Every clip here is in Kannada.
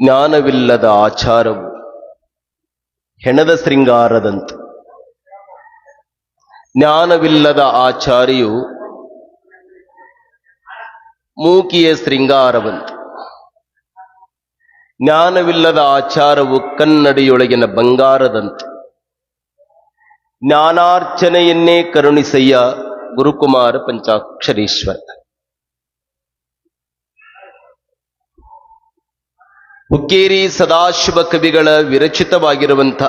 ಜ್ಞಾನವಿಲ್ಲದ ಆಚಾರವು ಹೆಣದ ಶೃಂಗಾರದಂತೆ. ಜ್ಞಾನವಿಲ್ಲದ ಆಚಾರಿಯು ಮೂಕಿಯ ಶೃಂಗಾರವಂತೆ. ಜ್ಞಾನವಿಲ್ಲದ ಆಚಾರವು ಕನ್ನಡಿಯೊಳಗಿನ ಬಂಗಾರದಂತೆ. ಜ್ಞಾನಾರ್ಚನೆಯನ್ನೇ ಕರುಣಿಸಯ್ಯ ಗುರುಕುಮಾರ ಪಂಚಾಕ್ಷರೀಶ್ವರ. ಹುಕ್ಕೇರಿ ಸದಾಶಿವ ಕವಿಗಳ ವಿರಚಿತವಾಗಿರುವಂಥ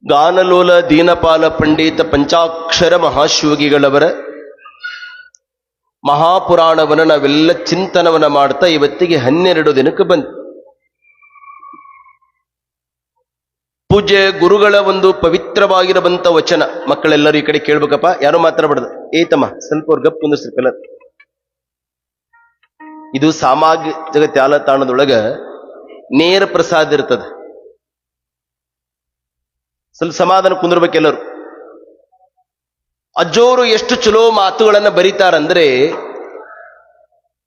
ಗಾನಲೋಲ ದೀನಪಾಲ ಪಂಡಿತ ಪಂಚಾಕ್ಷರ ಮಹಾಶಿವಗಿಗಳವರ ಮಹಾಪುರಾಣವನ್ನು ನಾವೆಲ್ಲ ಚಿಂತನವನ್ನ ಮಾಡ್ತಾ ಇವತ್ತಿಗೆ 12 ದಿನಕ್ಕೆ ಬಂದು ಪೂಜ್ಯ ಗುರುಗಳ ಒಂದು ಪವಿತ್ರವಾಗಿರುವಂತ ವಚನ. ಮಕ್ಕಳೆಲ್ಲರೂ ಈ ಕಡೆ ಕೇಳ್ಬೇಕಪ್ಪ, ಯಾರು ಮಾತಾಡಬಾರ್ದು. ಏತಮ್ಮ ಸ್ವಲ್ಪ ಅವ್ರ ಗಪ್ ಒಂದು ಸ್ವಲ್ಪ. ಇದು ಸಾಮಾಜಿಕ ಜಾಲತಾಣದೊಳಗ ನೇರ ಪ್ರಸಾದ ಇರ್ತದೆ. ಸ್ವಲ್ಪ ಸಮಾಧಾನ ಕುಂದಿರ್ಬೇಕೆಲ್ಲರೂ. ಅಜ್ಜೋರು ಎಷ್ಟು ಚಲೋ ಮಾತುಗಳನ್ನ ಬರೀತಾರಂದ್ರೆ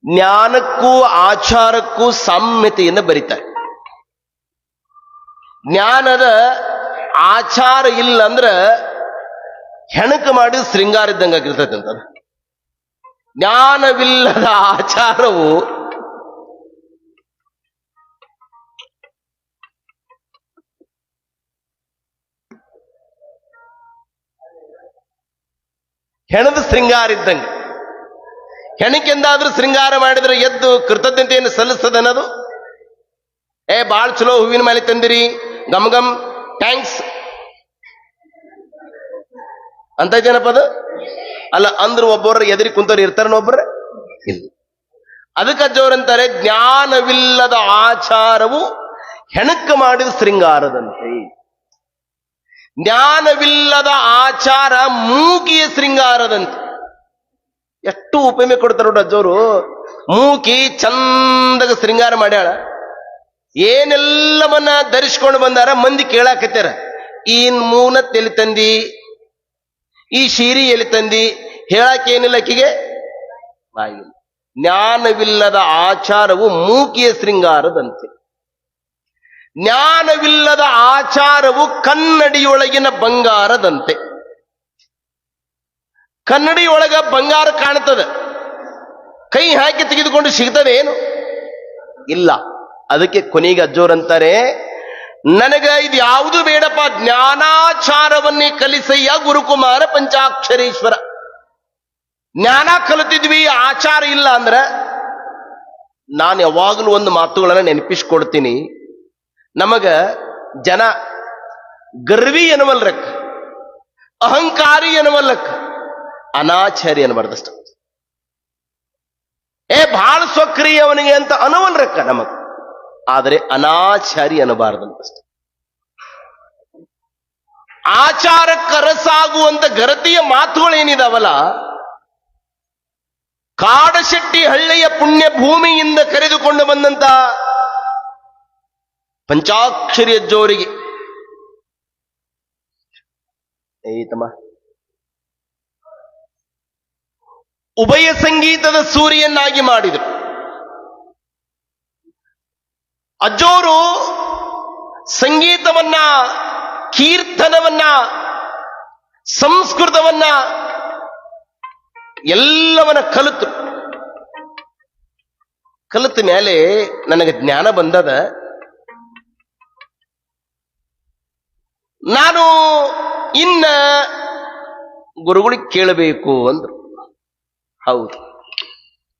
ಜ್ಞಾನಕ್ಕೂ ಆಚಾರಕ್ಕೂ ಸಾಮ್ಯತೆಯನ್ನು ಬರೀತಾರೆ. ಜ್ಞಾನದ ಆಚಾರ ಇಲ್ಲ ಅಂದ್ರ ಹೆಣಕ ಮಾಡಿ ಶೃಂಗಾರ ಇದ್ದಂಗೆ ಆಗಿರ್ತೈತೆ ಅಂತ. ಜ್ಞಾನವಿಲ್ಲದ ಆಚಾರವು ಹೆಣದ ಶೃಂಗಾರ ಇದ್ದಂಗೆ. ಹೆಣಕ್ಕೆಂದಾದ್ರೂ ಶೃಂಗಾರ ಮಾಡಿದ್ರೆ ಎದ್ದು ಕೃತಜ್ಞತೆಯನ್ನು ಸಲ್ಲಿಸ್ತದೆ ಅನ್ನೋದು. ಬಾಳ್ ಚಲೋ ಹೂವಿನ ಮೇಲೆ ತಂದಿರಿ, ಗಮ್ ಗಮ್ ಥ್ಯಾಂಕ್ಸ್ ಅಂತ ಜನಪದ ಅಲ್ಲ. ಅಂದ್ರ ಒಬ್ಬರ ಎದುರಿ ಕುಂತವ್ರು ಇರ್ತಾರ, ಒಬ್ಬರ ಇಲ್ಲ. ಅದಕ್ಕೆ ಅಜ್ಜವರಂತಾರೆ ಜ್ಞಾನವಿಲ್ಲದ ಆಚಾರವು ಹೆಣಕ್ಕೆ ಮಾಡಿದ ಶೃಂಗಾರದಂತೆ. ಜ್ಞಾನವಿಲ್ಲದ ಆಚಾರ ಮೂಕಿಯ ಶೃಂಗಾರದಂತೆ. ಎಷ್ಟು ಉಪಮೆ ಕೊಡ್ತಾರ ನೋಡಿ ಅಜ್ಜವರು. ಮೂಕಿ ಚಂದಾಗ ಶೃಂಗಾರ ಮಾಡ್ಯಾಳ, ಏನೆಲ್ಲವನ್ನ ಧರಿಸ್ಕೊಂಡು ಬಂದಾರ. ಮಂದಿ ಕೇಳಾಕತ್ಯಾರ, ಈ ಮೂನ ಎಲ್ಲಿ ತಂದಿ, ಈ ಶೀರಿ ಎಲ್ಲಿ ತಂದಿ, ಹೇಳಕ್ಕೇನಿಲ್ಲ ಆಕಿಗೆ ಬಾಯಿಲ್ಲ. ಜ್ಞಾನವಿಲ್ಲದ ಆಚಾರವು ಮೂಕಿಯ ಶೃಂಗಾರದಂತೆ. ಜ್ಞಾನವಿಲ್ಲದ ಆಚಾರವು ಕನ್ನಡಿಯೊಳಗಿನ ಬಂಗಾರದಂತೆ. ಕನ್ನಡಿಯೊಳಗ ಬಂಗಾರ ಕಾಣ್ತದೆ, ಕೈ ಹಾಕಿ ತೆಗೆದುಕೊಂಡು ಸಿಗ್ತದೆ ಏನು? ಇಲ್ಲ. ಅದಕ್ಕೆ ಕೊನೆಗೆ ಅಜ್ಜೋರಂತಾರೆ, ನನಗ ಇದು ಯಾವುದು ಬೇಡಪ್ಪ, ಜ್ಞಾನಾಚಾರವನ್ನೇ ಕಲಿಸಯ್ಯ ಗುರುಕುಮಾರ ಪಂಚಾಕ್ಷರೀಶ್ವರ. ಜ್ಞಾನ ಕಲಿತಿದ್ವಿ, ಆಚಾರ ಇಲ್ಲ ಅಂದ್ರೆ ನಾನು ಯಾವಾಗಲೂ ಒಂದು ಮಾತುಗಳನ್ನ ನೆನಪಿಸ್ಕೊಡ್ತೀನಿ. ನಮಗ ಜನ ಗರ್ವಿ ಎನ್ನುವಲ್ರಕ್ಕ, ಅಹಂಕಾರಿ ಎನ್ನುವಲ್ಲಕ್ಕ, ಅನಾಚಾರಿ ಅನ್ನಬಾರ್ದಷ್ಟ. ಬಹಳ ಸೊಕ್ರಿ ಅವನಿಗೆ ಅಂತ ಅನ್ನವಲ್ರಕ್ಕ ನಮಗ, ಆದರೆ ಅನಾಚಾರಿ ಅನ್ನಬಾರ್ದಂತಷ್ಟೆ. ಆಚಾರಕ್ಕರಸಾಗುವಂತ ಗರತಿಯ ಮಾತುಗಳೇನಿದಾವಲ್ಲ, ಕಾಡಶೆಟ್ಟಿ ಹಳ್ಳಿಯ ಪುಣ್ಯ ಭೂಮಿಯಿಂದ ಕರೆದುಕೊಂಡು ಬಂದಂತ ಪಂಚಾಕ್ಷರಿ ಅಜ್ಜೋರಿಗೆ ತಮ್ಮ ಉಭಯ ಸಂಗೀತದ ಸೂರಿಯನ್ನಾಗಿ ಮಾಡಿದರು. ಅಜ್ಜೋರು ಸಂಗೀತವನ್ನ, ಕೀರ್ತನವನ್ನ, ಸಂಸ್ಕೃತವನ್ನ ಎಲ್ಲವನ್ನ ಕಲಿತ ಮೇಲೆ ನನಗೆ ಜ್ಞಾನ ಬಂದದ. ನಾನು ಇನ್ನ ಗುರುಗಳಿಗೆ ಕೇಳಬೇಕು ಅಂದ್ರು. ಹೌದು,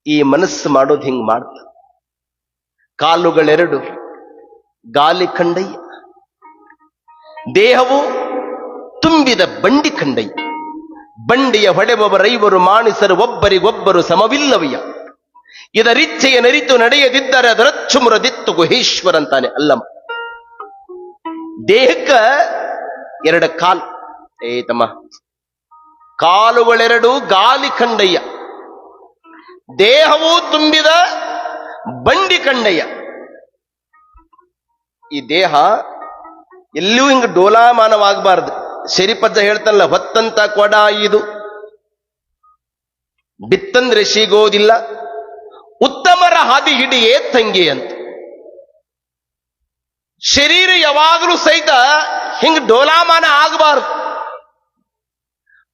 ಈ ಮನಸ್ಸು ಮಾಡೋದು ಹಿಂಗ್ ಮಾಡ್ತ. ಕಾಲುಗಳೆರಡು ಗಾಲಿ ಕಂಡಯ್ಯ, ದೇಹವು ತುಂಬಿದ ಬಂಡಿ ಕಂಡಯ್ಯ. ಬಂಡಿಯ ಹೊಡೆಬವರೈವರು ಮಾಣಿಸರು ಒಬ್ಬರಿಗೊಬ್ಬರು ಸಮವಿಲ್ಲವಯ್ಯ. ಇದರಿಚ್ಛೆಯ ನರಿತು ನಡೆಯದಿದ್ದರೆ ಅದರಚ್ಚುಮುರದಿತ್ತು ಗುಹೇಶ್ವರಂತಾನೆ ಅಲ್ಲಮ್ಮ. ದೇಹಕ್ಕ 2 ಕಾಲು. ತಮ್ಮ, ಕಾಲುಗಳೆರಡು ಗಾಲಿ ಕಂಡಯ್ಯ, ದೇಹವು ತುಂಬಿದ ಬಂಡಿ ಕಂಡಯ್ಯ. ಈ ದೇಹ ಎಲ್ಲೂ ಹಿಂಗ ಡೋಲಾಮಾನವಾಗಬಾರ್ದು. ಶರೀಪಜ್ಜ ಹೇಳ್ತಾನಲ್ಲ, ಹೊತ್ತಂತ ಕೊಡ ಇದು ಬಿತ್ತಂದ್ರೆ ಸಿಗೋದಿಲ್ಲ. ಉತ್ತಮ ಹಾದಿ ಹಿಡಿಯೇ ತಂಗಿ ಅಂತ. ಶರೀರ ಯಾವಾಗಲೂ ಸಹಿತ ಹಿಂಗ್ ಡೋಲಾಮಾನ ಆಗಬಾರದು.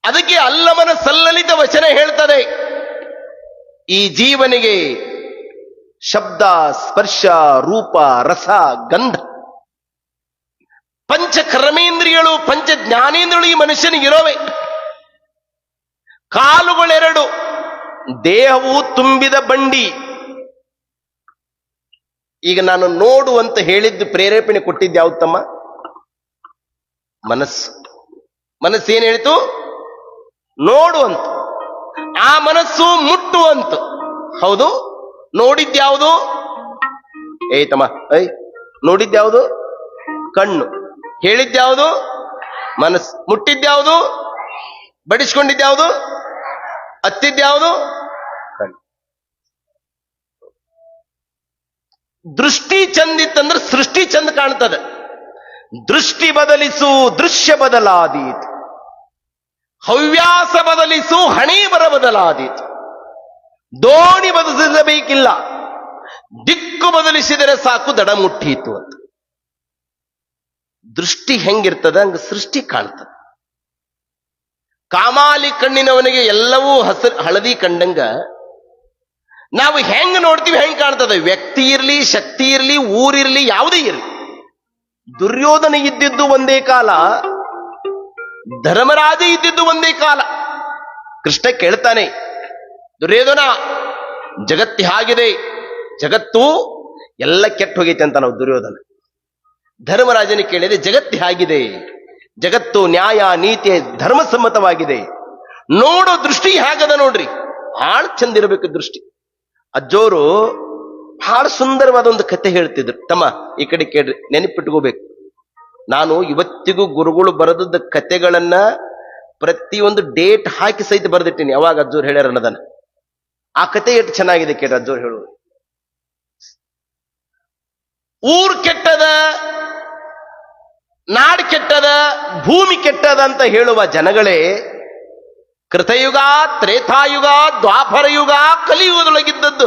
ಅದಕ್ಕೆ ಅಲ್ಲಮನ ಸಲ್ಲಲಿತ ವಚನ ಹೇಳ್ತದೆ, ಈ ಜೀವನಿಗೆ ಶಬ್ದ, ಸ್ಪರ್ಶ, ರೂಪ, ರಸ, ಗಂಧ, ಪಂಚ ಕರ್ಮೇಂದ್ರಿಯಗಳು, ಪಂಚ ಜ್ಞಾನೇಂದ್ರಿಯಗಳು ಈ ಮನುಷ್ಯನಿಗಿರೋವೆ. ಕಾಲುಗಳೆರಡು, ದೇಹವು ತುಂಬಿದ ಬಂಡಿ. ಈಗ ನಾನು ನೋಡು ಅಂತ ಹೇಳಿದ್ದು ಪ್ರೇರೇಪಣೆ ಕೊಟ್ಟಿದ್ದೆ ಯಾವ್ದು ತಮ್ಮ? ಮನಸ್ಸು. ಮನಸ್ಸು ಏನ್ ಹೇಳಿತು? ನೋಡು ಅಂತ. ಆ ಮನಸ್ಸು ಮುಟ್ಟು ಅಂತ. ಹೌದು, ನೋಡಿದ್ಯಾವುದು? ತಮ್ಮ ನೋಡಿದ್ಯಾವುದು? ಕಣ್ಣು. ಹೇಳಿದ್ಯಾವುದು? ಮನಸ್ಸು. ಮುಟ್ಟಿದ್ಯಾವುದು? ಬಡಿಸ್ಕೊಂಡಿದ್ಯಾವುದು? ಹತ್ತಿದ್ಯಾವುದು? ಕಣ್ಣು. ದೃಷ್ಟಿ ಚಂದಿತ್ತಂದ್ರೆ ಸೃಷ್ಟಿ ಚಂದ ಕಾಣ್ತದೆ. ದೃಷ್ಟಿ ಬದಲಿಸು ದೃಶ್ಯ ಬದಲಾದೀತು, ಹವ್ಯಾಸ ಬದಲಿಸು ಹಣೆ ಬರ ಬದಲಾದೀತು. ದೋಣಿ ಬದಲಿಸಬೇಕಿಲ್ಲ, ದಿಕ್ಕು ಬದಲಿಸಿದರೆ ಸಾಕು ದಡ ಮುಟ್ಟೀತು ಅಂತ. ದೃಷ್ಟಿ ಹೆಂಗಿರ್ತದೆ ಹಂಗ ಸೃಷ್ಟಿ ಕಾಣ್ತದೆ. ಕಾಮಾಲಿ ಕಣ್ಣಿನವನಿಗೆ ಎಲ್ಲವೂ ಹಳದಿ ಕಂಡಂಗ ನಾವು ಹೆಂಗ್ ನೋಡ್ತೀವಿ ಹೆಂಗ್ ಕಾಣ್ತದೆ. ವ್ಯಕ್ತಿ ಇರ್ಲಿ, ಶಕ್ತಿ ಇರ್ಲಿ, ಊರಿರ್ಲಿ, ಯಾವುದೇ ಇರ್ಲಿ. ದುರ್ಯೋಧನ ಇದ್ದಿದ್ದು ಒಂದೇ ಕಾಲ, ಧರ್ಮರಾಜ ಇದ್ದಿದ್ದು ಒಂದೇ ಕಾಲ. ಕೃಷ್ಣ ಕೇಳ್ತಾನೆ, ದುರ್ಯೋಧನ ಜಗತ್ತು ಹಾಗಿದೆ, ಜಗತ್ತು ಎಲ್ಲ ಕೆಟ್ಟು ಹೋಗೈತೆ ಅಂತ ನಾವು ದುರ್ಯೋಧನ. ಧರ್ಮರಾಜನ ಕೇಳಿದೆ, ಜಗತ್ತು ಹಾಗಿದೆ, ಜಗತ್ತು ನ್ಯಾಯ ನೀತಿ ಧರ್ಮಸಮ್ಮತವಾಗಿದೆ, ನೋಡೋ ದೃಷ್ಟಿ ಹೇಗದ ನೋಡ್ರಿ. ಬಹಳ ಚಂದ ಇರಬೇಕು ದೃಷ್ಟಿ. ಅಜ್ಜೋರು ಬಹಳ ಸುಂದರವಾದ ಒಂದು ಕಥೆ ಹೇಳ್ತಿದ್ರು. ತಮ್ಮ ಈ ಕಡೆ ಕೇಳ್ರಿ, ನೆನಪಿಟ್ಕೋಬೇಕು. ನಾನು ಇವತ್ತಿಗೂ ಗುರುಗಳು ಬರೆದದ್ದ ಕಥೆಗಳನ್ನ ಪ್ರತಿಯೊಂದು ಡೇಟ್ ಹಾಕಿ ಸಹಿತ ಬರೆದಿಟ್ಟಿನಿ. ಯಾವಾಗ ಅಜ್ಜೋರು ಹೇಳ್ಯಾರ ಅನ್ನೋದನ್ನ. ಆ ಕಥೆ ಎಷ್ಟು ಚೆನ್ನಾಗಿದೆ ಕೇಳ್ರಿ. ಅಜ್ಜೋರು ಹೇಳುವುದು, ಊರ್ ಕೆಟ್ಟದ, ನಾಡ್ ಕೆಟ್ಟದ, ಭೂಮಿ ಕೆಟ್ಟದ ಅಂತ ಹೇಳುವ ಜನಗಳೇ ಕೃತಯುಗ, ತ್ರೇತಾಯುಗ, ದ್ವಾಪರ ಯುಗ, ಕಲಿಯುಗದೊಳಗಿದ್ದದ್ದು.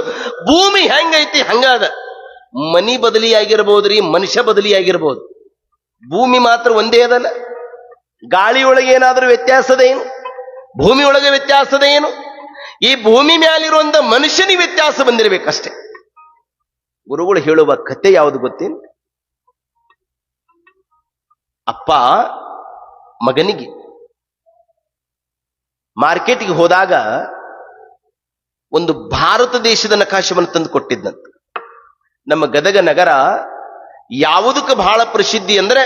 ಭೂಮಿ ಹೆಂಗೈತಿ ಹಂಗಾದ. ಮನಿ ಬದಲಿಯಾಗಿರ್ಬೋದ್ರಿ, ಮನುಷ್ಯ ಬದಲಿಯಾಗಿರ್ಬೋದು, ಭೂಮಿ ಮಾತ್ರ ಒಂದೇ ಅದಲ್ಲ. ಗಾಳಿ ಒಳಗೆ ಏನಾದ್ರೂ ವ್ಯತ್ಯಾಸದ ಏನು? ಭೂಮಿ ಒಳಗೆ ವ್ಯತ್ಯಾಸದ ಏನು? ಈ ಭೂಮಿ ಮ್ಯಾಲಿರುವಂತ ಮನುಷ್ಯನಿಗೆ ವ್ಯತ್ಯಾಸ ಬಂದಿರಬೇಕಷ್ಟೇ. ಗುರುಗಳು ಹೇಳುವ ಕಥೆ ಯಾವುದು ಗೊತ್ತೇನು? ಅಪ್ಪ ಮಗನಿಗೆ ಮಾರ್ಕೆಟ್ಗೆ ಹೋದಾಗ ಒಂದು ಭಾರತ ದೇಶದ ನಕಾಶವನ್ನು ತಂದು ಕೊಟ್ಟಿದ್ದಂತ. ನಮ್ಮ ಗದಗ ನಗರ ಯಾವುದಕ್ಕೆ ಬಹಳ ಪ್ರಸಿದ್ಧಿ ಅಂದ್ರೆ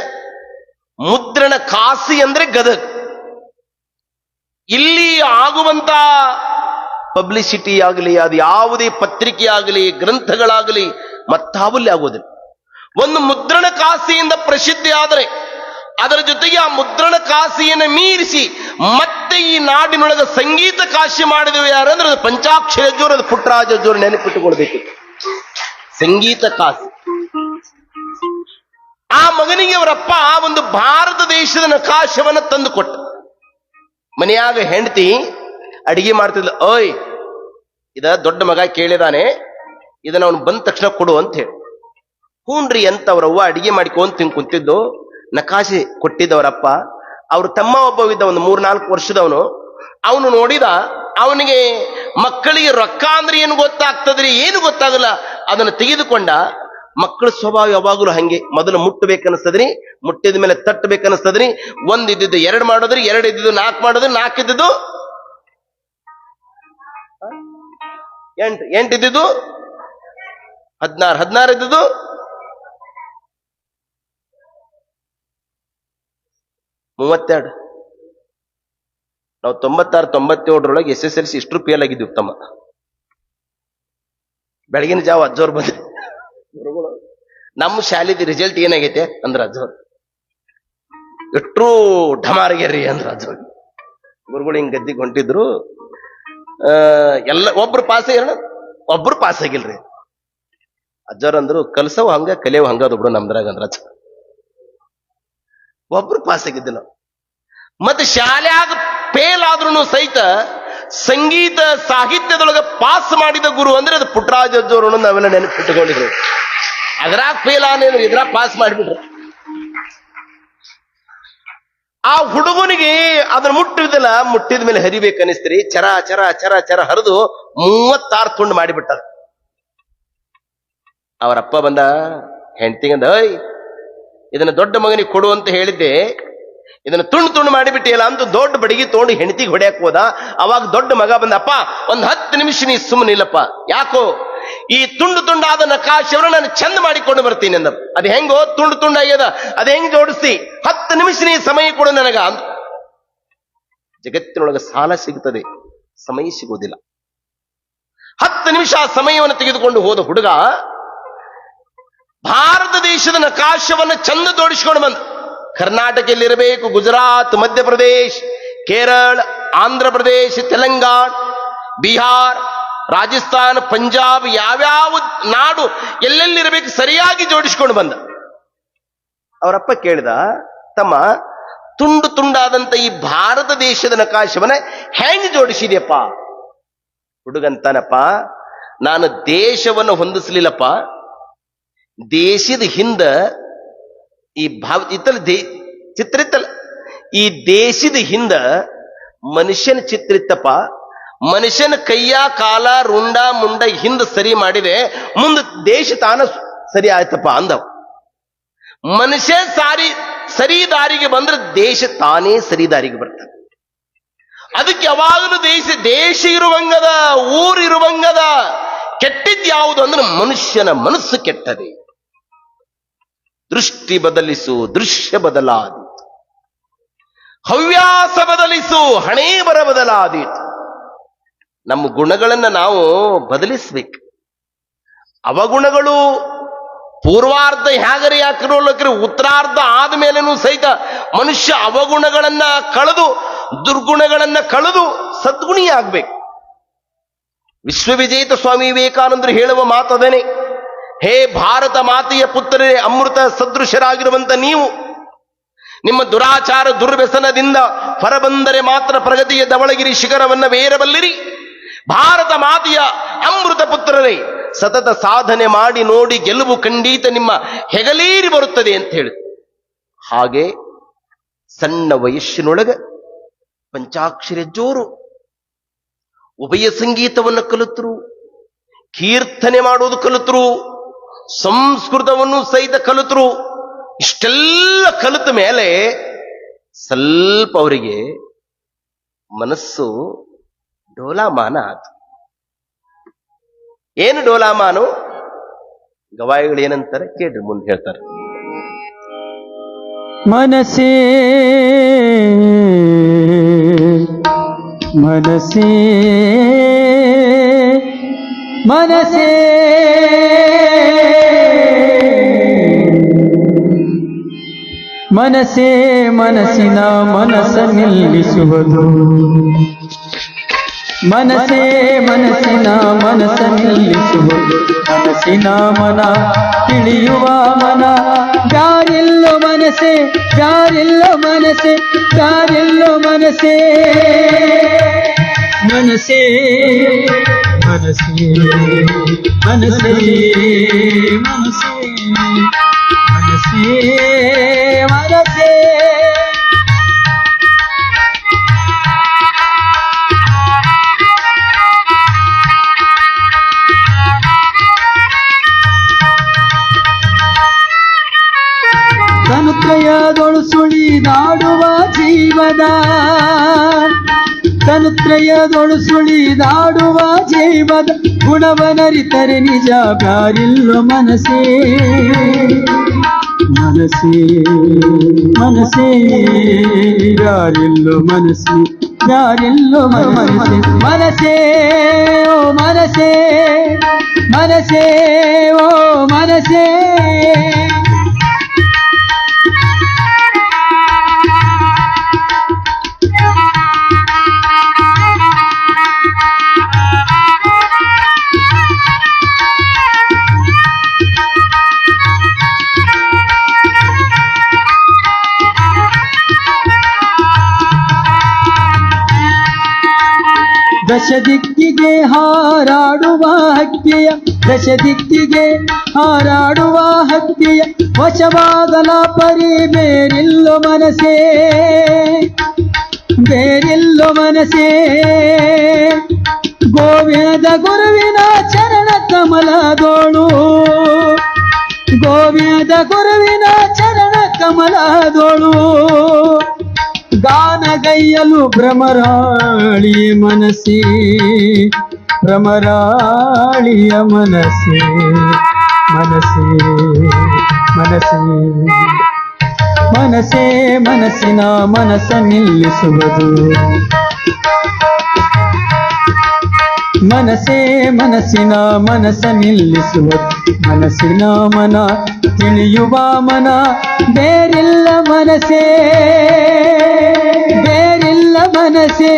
ಮುದ್ರಣ ಕಾಸಿ ಅಂದ್ರೆ ಗದಗ. ಇಲ್ಲಿ ಆಗುವಂತ ಪಬ್ಲಿಸಿಟಿ ಆಗಲಿ, ಅದು ಯಾವುದೇ ಪತ್ರಿಕೆ ಆಗಲಿ, ಗ್ರಂಥಗಳಾಗಲಿ ಮತ್ತಾವಲ್ಲಿ ಆಗೋದಿಲ್ಲ. ಒಂದು ಮುದ್ರಣ ಕಾಸಿಯಿಂದ ಪ್ರಸಿದ್ಧಿ ಆದರೆ ಅದರ ಜೊತೆಗೆ ಆ ಮುದ್ರಣ ಕಾಸಿಯನ್ನು ಮೀರಿಸಿ ಮತ್ತೆ ಈ ನಾಡಿನೊಳಗೆ ಸಂಗೀತ ಕಾಶಿ ಮಾಡಿದವು ಯಾರಂದ್ರೆ ಅದು ಪಂಚಾಕ್ಷರ ಜೋರು, ಅದು ಪುಟ್ಟರಾಜ ಜೋರು. ನೆನಪಿಟ್ಟುಕೊಳ್ಬೇಕು, ಸಂಗೀತ ಕಾಸಿ. ಆ ಮಗನಿಗೆ ಅವರಪ್ಪ ಒಂದು ಭಾರತ ದೇಶದ ನಕಾಶವನ್ನು ತಂದು ಕೊಟ್ಟ. ಮನೆಯಾಗ ಹೆಂಡತಿ ಅಡಿಗೆ ಮಾಡ್ತಿದ್ಲು. ಓಯ್, ಇದ ದೊಡ್ಡ ಮಗ ಕೇಳಿದಾನೆ, ಇದನ್ನ ಅವನು ಬಂದ ತಕ್ಷಣ ಕೊಡು ಅಂತ ಹೇಳಿ. ಹೂನ್ರಿ ಅಂತ ಅವ್ರವ್ವ ಅಡಿಗೆ ಮಾಡಿಕೊಂತ ತಿಂದು ಕುಂತಿದ್ದು. ನಕಾಶೆ ಕೊಟ್ಟಿದ್ದವರಪ್ಪ. ಅವ್ರ ತಮ್ಮ ಒಬ್ಬ ಇದ್ದ, ಒಂದು 3-4 ವರ್ಷದವನು. ಅವನು ನೋಡಿದ, ಅವನಿಗೆ ಮಕ್ಕಳಿಗೆ ರೊಕ್ಕ ಅಂದ್ರೆ ಏನು ಗೊತ್ತಾಗ್ತದ್ರಿ, ಏನು ಗೊತ್ತಾಗಲ್ಲ. ಅದನ್ನು ತೆಗೆದುಕೊಂಡ. ಮಕ್ಕಳ ಸ್ವಭಾವ ಯಾವಾಗಲೂ ಹಂಗೆ, ಮೊದಲು ಮುಟ್ಟಬೇಕನ್ನಿಸ್ತದ್ರಿ, ಮುಟ್ಟಿದ ಮೇಲೆ ತಟ್ಟಬೇಕನ್ನಿಸ್ತದ್ರಿ. 1 ಇದ್ದಿದ್ದು 2 ಮಾಡೋದ್ರಿ, 2 ಇದ್ದಿದ್ದು 4 ಮಾಡೋದ್ರಿ, 4 ಇದ್ದಿದ್ದು 8, 8 ಇದ್ದಿದ್ದು 16, 16 ಇದ್ದಿದ್ದು 32. ನಾವು 96-97 SSLC ಇಷ್ಟು ಫೇಲ್ ಆಗಿದ್ವಿ ತಮ್ಮ. ಬೆಳಗಿನ ಜಾವ ಅಜ್ಜೋರ್ ಬಂದ್ರೆ ನಮ್ಮ ಶಾಲೆದ ರಿಸಲ್ಟ್ ಏನಾಗೈತೆ ಅಂದ್ರ ಅಜ್ಜೋರ್ ಎಷ್ಟೂ ಢಮಾರ್ಗ್ಯಾರಿ ಅಂದ್ರ ಅಜ್ಜೋರ್. ಗುರುಗಳು ಹಿಂಗ್ ಗದ್ದಿಗೆ ಹೊಂಟಿದ್ರು. ಎಲ್ಲ ಒಬ್ರು ಪಾಸ್ ಆಗ್ಯಾರ, ಒಬ್ರು ಪಾಸ್ ಆಗಿಲ್ರಿ. ಅಜ್ಜೋರ್ ಅಂದ್ರು, ಕಲ್ಸವ್ ಹಂಗ ಕಲಿಯವ್ ಹಂಗದ ಬಿಡು ನಮ್ದ್ರಾಗ ಅಂದ್ರ. ಒಬ್ರು ಪಾಸ್ ಆಗಿದ್ದಿಲ್ಲ. ಮತ್ತೆ ಶಾಲ್ಯಾಗ ಫೇಲ್ ಆದ್ರೂ ಸಹಿತ ಸಂಗೀತ ಸಾಹಿತ್ಯದೊಳಗೆ ಪಾಸ್ ಮಾಡಿದ ಗುರು ಅಂದ್ರೆ ಅದು ಪುಟ್ಟರಾಜ ಅಜ್ಜೋರು ನಾವೆಲ್ಲ ನೆನಪಿಟ್ಟುಕೊಂಡಿದ್ರು. ಅದ್ರಾಗ ಫೇಲ್ ಆನೇನು, ಇದ್ರಾಗ ಪಾಸ್ ಮಾಡಿಬಿಟ್ರು. ಆ ಹುಡುಗನಿಗೆ ಅದನ್ನ ಮುಟ್ಟಿದ ಮೇಲೆ ಹರಿಬೇಕನ್ನಿಸ್ತ್ರಿ. ಚರ ಚರ ಚರ ಚರ ಹರಿದು 36 ತುಂಡು ಮಾಡಿಬಿಟ್ಟ. ಅವರಪ್ಪ ಬಂದ ಹೆಂಡತಿಗಂದ, ಇದನ್ನ ದೊಡ್ಡ ಮಗನಿಗೆ ಕೊಡು ಅಂತ ಹೇಳಿದ್ದೆ, ಇದನ್ನ ತುಂಡು ಮಾಡಿಬಿಟ್ಟಿಯಲ್ಲ ಅಂತ ದೊಡ್ಡ ಬಡಿಗೆ ತಗೊಂಡು ಹೆಂಡತಿಗೆ ಹೊಡ್ಯಾಕ್ ಹೋದ. ಅವಾಗ ದೊಡ್ಡ ಮಗ ಬಂದ, ಅಪ್ಪ 10 ನಿಮಿಷ ನೀ ಸುಮ್ಮನಿಲ್ಲಪ್ಪ, ಯಾಕೋ ಈ ತುಂಡಾದ ನಕಾಶವನ್ನು ನಾನು ಚಂದ ಮಾಡಿಕೊಂಡು ಬರ್ತೀನಿ ಅಂದ. ಅದು ಹೆಂಗೋ ತುಂಡು ಆಗ್ಯದ, ಅದ ಹೆಂಗ್ ಜೋಡಿಸಿ 10 ನಿಮಿಷ ನೀ ಸಮಯ ಕೊಡು ನನಗ ಅಂತ. ಜಗತ್ತಿನೊಳಗೆ ಸಾಲ ಸಿಗುತ್ತದೆ, ಸಮಯ ಸಿಗೋದಿಲ್ಲ. 10 ನಿಮಿಷ ಆ ಸಮಯವನ್ನು ತೆಗೆದುಕೊಂಡು ಹೋದ ಹುಡುಗ ಭಾರತ ದೇಶದ ನಕಾಶವನ್ನು ಚಂದ ಜೋಡಿಸಿಕೊಂಡು ಬಂದ. ಕರ್ನಾಟಕದಲ್ಲಿರಬೇಕು, ಗುಜರಾತ್, ಮಧ್ಯಪ್ರದೇಶ್, ಕೇರಳ, ಆಂಧ್ರ ಪ್ರದೇಶ್, ತೆಲಂಗಾಣ, ಬಿಹಾರ್, ರಾಜಸ್ಥಾನ, ಪಂಜಾಬ್, ಯಾವ್ಯಾವ ನಾಡು ಎಲ್ಲೆಲ್ಲಿರಬೇಕು ಸರಿಯಾಗಿ ಜೋಡಿಸಿಕೊಂಡು ಬಂದ. ಅವರಪ್ಪ ಕೇಳಿದ, ತಮ್ಮ ತುಂಡಾದಂತ ಈ ಭಾರತ ದೇಶದ ನಕಾಶವನ್ನ ಹೆಂಗ್ ಜೋಡಿಸಿದ್ಯಪ್ಪ? ಹುಡುಗಂತಾನಪ್ಪ, ನಾನು ದೇಶವನ್ನು ಹೊಂದಿಸ್ಲಿಲ್ಲಪ್ಪ, ದೇಶದ ಹಿಂದ ಈ ಚಿತ್ರ ಇತ್ತಲ್ಲ, ಈ ದೇಶದ ಹಿಂದ ಮನುಷ್ಯನ ಚಿತ್ರ ಇತ್ತಪ್ಪ. ಮನುಷ್ಯನ ಕೈಯ ಕಾಲ ರುಂಡ ಮುಂಡ ಹಿಂದ ಸರಿ ಮಾಡಿದೆ, ಮುಂದೆ ದೇಶ ತಾನ ಸರಿ ಆಯ್ತಪ್ಪ ಅಂದವ. ಮನುಷ್ಯ ಸರಿ ದಾರಿಗೆ ಬಂದ್ರೆ ದೇಶ ತಾನೇ ಸರಿ ದಾರಿಗೆ ಬರ್ತದೆ. ಅದಕ್ಕೆ ಯಾವಾಗಲೂ ದೇಶ ಇರುವಂಗದ, ಊರಿರುವಂಗದ. ಕೆಟ್ಟಿದ್ ಯಾವುದು ಅಂದ್ರೆ ಮನುಷ್ಯನ ಮನಸ್ಸು ಕೆಟ್ಟದೆ. ದೃಷ್ಟಿ ಬದಲಿಸು, ದೃಶ್ಯ ಬದಲಾದೀತು. ಹವ್ಯಾಸ ಬದಲಿಸು, ಹಣೆ ಬರ ಬದಲಾದೀತು. ನಮ್ಮ ಗುಣಗಳನ್ನ ನಾವು ಬದಲಿಸ್ಬೇಕು. ಅವಗುಣಗಳು ಪೂರ್ವಾರ್ಧ ಹೇಗರಿ ಯಾಕಿರೋಲಕ್ರಿ ಉತ್ತರಾರ್ಧ ಆದ್ಮೇಲೆನೂ ಸಹಿತ ಮನುಷ್ಯ ಅವಗುಣಗಳನ್ನ ಕಳೆದು, ದುರ್ಗುಣಗಳನ್ನ ಕಳೆದು ಸದ್ಗುಣಿ ಆಗ್ಬೇಕು. ವಿಶ್ವವಿಜೇತ ಸ್ವಾಮಿ ವಿವೇಕಾನಂದರು ಹೇಳುವ ಮಾತದೇನೆ, ಹೇ ಭಾರತ ಮಾತೆಯ ಪುತ್ರರೇ, ಅಮೃತ ಸದೃಶರಾಗಿರುವಂತ ನೀವು ನಿಮ್ಮ ದುರಾಚಾರ ದುರ್ವ್ಯಸನದಿಂದ ಹೊರಬಂದರೆ ಮಾತ್ರ ಪ್ರಗತಿಯ ಧವಳಗಿರಿ ಶಿಖರವನ್ನವೇರಬಲ್ಲಿರಿ. ಭಾರತ ಮಾತೆಯ ಅಮೃತ ಪುತ್ರರೇ, ಸತತ ಸಾಧನೆ ಮಾಡಿ ನೋಡಿ ಗೆಲುವು ಖಂಡಿತ ನಿಮ್ಮ ಹೆಗಲೇರಿ ಬರುತ್ತದೆ ಅಂತ ಹೇಳಿ. ಹಾಗೆ ಸಣ್ಣ ವಯಸ್ಸಿನೊಳಗೆ ಪಂಚಾಕ್ಷರಿ ಜೋರು ಉಭಯ ಸಂಗೀತವನ್ನು ಕಲಿತರು, ಕೀರ್ತನೆ ಮಾಡುವುದು ಕಲಿತರು, ಸಂಸ್ಕೃತವನ್ನು ಸಹಿತ ಕಲಿತರು. ಇಷ್ಟೆಲ್ಲ ಕಲಿತ ಮೇಲೆ ಸ್ವಲ್ಪ ಅವರಿಗೆ ಮನಸ್ಸು ಡೋಲಾಮಾನ ಆತು. ಏನು ಡೋಲಾಮಾನು? ಗವಾಯಿಗಳು ಏನಂತಾರೆ ಕೇಳ್ರಿ, ಮುಂದೆ ಹೇಳ್ತಾರೆ. ಮನಸೇ ಮನಸೇ ಮನಸೇ ಮನಸೇ ಮನಸ್ಸಿನ ಮನಸ್ಸ ನಿಲ್ಲಿಸುವುದು. ಮನಸೇ ಮನಸ್ಸಿನ ಮನಸ್ಸ ನಿಲ್ಲಿಸುವುದು. ಮನಸ್ಸಿನ ಮನ ತಿಳಿಯುವ ಮನ. ಯಾರಿಲ್ಲೋ ಮನಸ್ಸೇ, ಯಾರಿಲ್ಲೋ ಮನಸ್ಸೇ, ಯಾರಿಲ್ಲೋ ಮನಸ್ಸೇ. ಮನಸ್ಸೇ ಮನಸ್ಸೇ ಮನಸ್ಸೇ ಮನಸ್ಸೇ ಮನಸ್ಸೇ ಮನಸ್ಸೇ. ತನುತ್ರಯದೊಳು ಸುಳಿದಾಡುವ ಜೀವದ, ತನುತ್ರಯದೊಳು ಸುಳಿದಾಡುವ ಜೀವದ ಗುಣವನರಿತರೆ ನಿಜ ಬ್ಯಾರಿಲ್ಲೋ ಮನಸ್ಸೇ. ಮನಸ್ಸೇ ಮನಸ್ಸೇ ಯಾರಿಲ್ಲೋ ಮನಸ್ಸೇ, ಯಾರಿಲ್ಲೋ ಮನಸ್ಸೇ. ಮನಸ್ಸೇ ಓ ಮನಸ್ಸೇ, ಮನಸ್ಸೇ ಓ ಮನಸ್ಸೇ. ದಶ ದಿಕ್ಕಿಗೆ ಹಾರಾಡುವ ಹಕ್ಕಿಯ ದಶ ದಿಕ್ಕಿಗೆ ಹಾರಾಡುವ ಹಕ್ಕಿಯ ವಶವಾಗಲ ಪರಿ ಬೇರಿಲ್ಲೋ ಮನಸೇ ಬೇರಿಲ್ಲೋ ಮನಸೇ ಗೋವಿಂದ ಗುರುವಿನ ಚರಣ ಕಮಲದೋಳು ಗೋವಿಂದ ಗುರುವಿನ ಚರಣ ಕಮಲದೋಳು ಗಾನಗೈಯಲು ಭ್ರಮರಾಳಿಯ ಮನಸ್ಸೇ ಭ್ರಮರಾಳಿಯ ಮನಸ್ಸೇ ಮನಸ್ಸೇ ಮನಸ್ಸೇ ಮನಸ್ಸೇ ಮನಸ್ಸಿನ ಮನಸ್ಸ ನಿಲ್ಲಿಸುವುದು ಮನಸ್ಸೇ ಮನಸ್ಸಿನ ಮನಸ್ಸ ನಿಲ್ಲಿಸುವುದು ಮನಸ್ಸಿನ ಮನ ತಿಳಿಯುವ ಮನ ಬೇರಿಲ್ಲ ಮನಸ್ಸೇ ಬೇರಿಲ್ಲ ಮನಸ್ಸೇ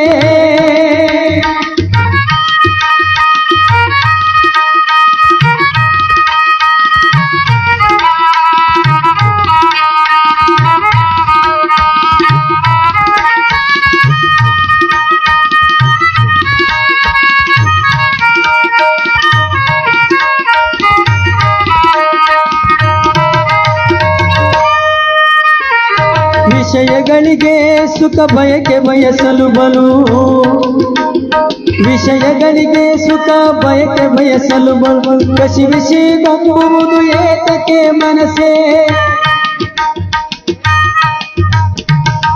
ವಿಷಯಗಳಿಗೆ ಸುಖ ಬಯಕೆ ಬಯಸಲು ಬಲು ವಿಷಯಗಳಿಗೆ ಸುಖ ಬಯಕೆ ಬಯಸಲು ಬಲು ಕಸಿ ಬಿಸಿ ಗೊಂಬುವುದು ಏತಕ್ಕೆ ಮನಸ್ಸೇ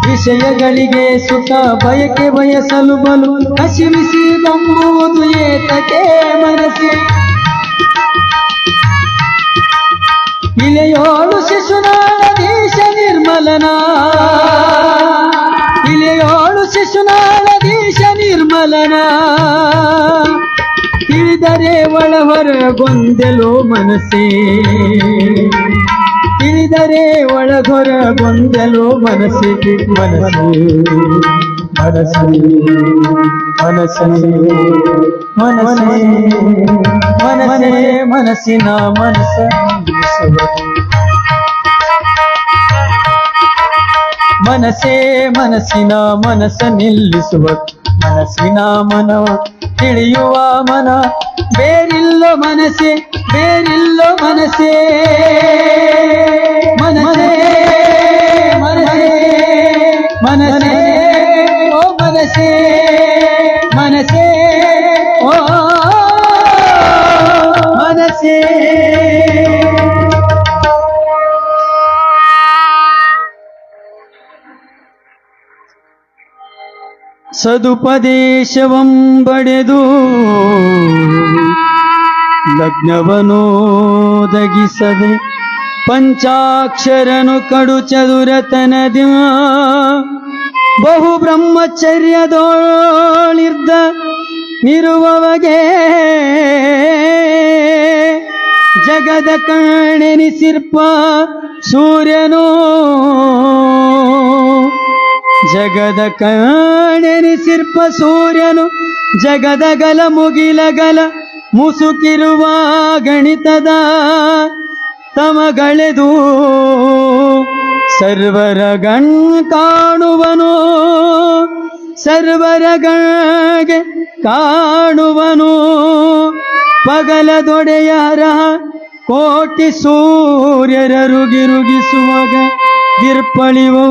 ವಿಷಯಗಳಿಗೆ ಸುಖ ಬಯಕೆ ಬಯಸಲು ಬಲು ಕಸಿ ಬಿಸಿ ಗೊಂಬುವುದು ಏತಕ್ಕೆ ಮನಸ್ಸೇ ಇಲೆಯೋಳು ಶಿಶುನಾಳದೀಶ ನಿರ್ಮಲನ ಇಲೆಯೋಳು ಶಿಶುನಾಳದೀಶ ನಿರ್ಮಲನ ತಿಳಿದರೆ ಒಳಹೊರ ಗೊಂದೆಲೋ ಮನಸ್ಸೇ ತಿಳಿದರೆ ಒಳಗೊರ ಗೊಂದೆಲೋ ಮನಸ್ಸೇ ಮನಸ್ಸೇ ಮನಸ್ಸೇ ಮನಸ್ಸೇ ಮನಸ್ಸೇ ಮನಸ್ಸೇ ಮನಸ್ಸಿನ ಮನಸ್ಸ ಮನಸ್ಸೇ ಮನಸ್ಸಿನ ಮನಸ್ಸ ನಿಲ್ಲಿಸುವ ಮನಸ್ಸಿನ ಮನವ ತಿಳಿಯುವ ಮನ ಬೇರಿಲ್ಲೋ ಮನಸ್ಸೇ ಬೇರಿಲ್ಲೋ ಮನಸ್ಸೇ ಮನಸ್ಸೇ ಮನಸ್ಸೇ ಮನಸ್ಸೇ ಓ ಮನಸ್ಸೇ ಮನಸ್ಸೇ ಓ ಮನಸ್ಸೇ ಸದುಪದೇಶವಂಬಡೆದು ಲಗ್ನವನೋದಗಿಸದೆ ಪಂಚಾಕ್ಷರನು ಕಡು ಚದುರತನದ ಬಹು ಬ್ರಹ್ಮಚರ್ಯದೋಳಿರ್ದ ನಿರುವವಗೆ ಜಗದ ಕಣ್ಣೆನಿಸಿರ್ಪ ಸೂರ್ಯನೋ ಜಗದ ಕಣ್ಣೆನಿಸಿರ್ಪ ಸೂರ್ಯನು ಜಗದಗಲ ಮುಗಿಲಗಲ ಮುಸುಕಿರುವ ಗಣಿತದ ತಮಗಳೆದು ಸರ್ವರ ಗಣ್ ಕಾಣುವನು ಸರ್ವರ ಗಣ್ಗೆ ಕಾಣುವನು ಪಗಲದೊಡೆಯರ ಕೋಟಿ ಸೂರ್ಯರ ರುಗಿರುಗಿಸುವಾಗ ದಿರ್ಪಳಿವು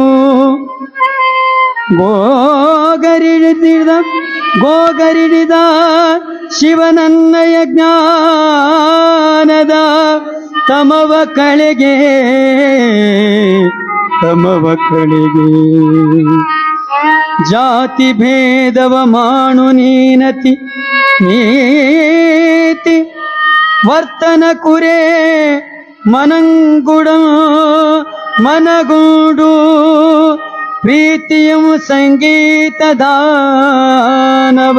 ಗೋಗರಿಡಿದ ಶಿವನನ್ನಯ ಜ್ಞಾನದ ತಮವ ಕಳೆಗೆ ಜಾತಿ ಭೇದವ ಮಾಣು ನೀನತಿ ನೀತಿ ವರ್ತನ ಕುರೆ ಮನಂಗುಡ ಮನಗೂಡು ಪ್ರೀತಿಯಂ ಸಂಗೀತ ದಾನವ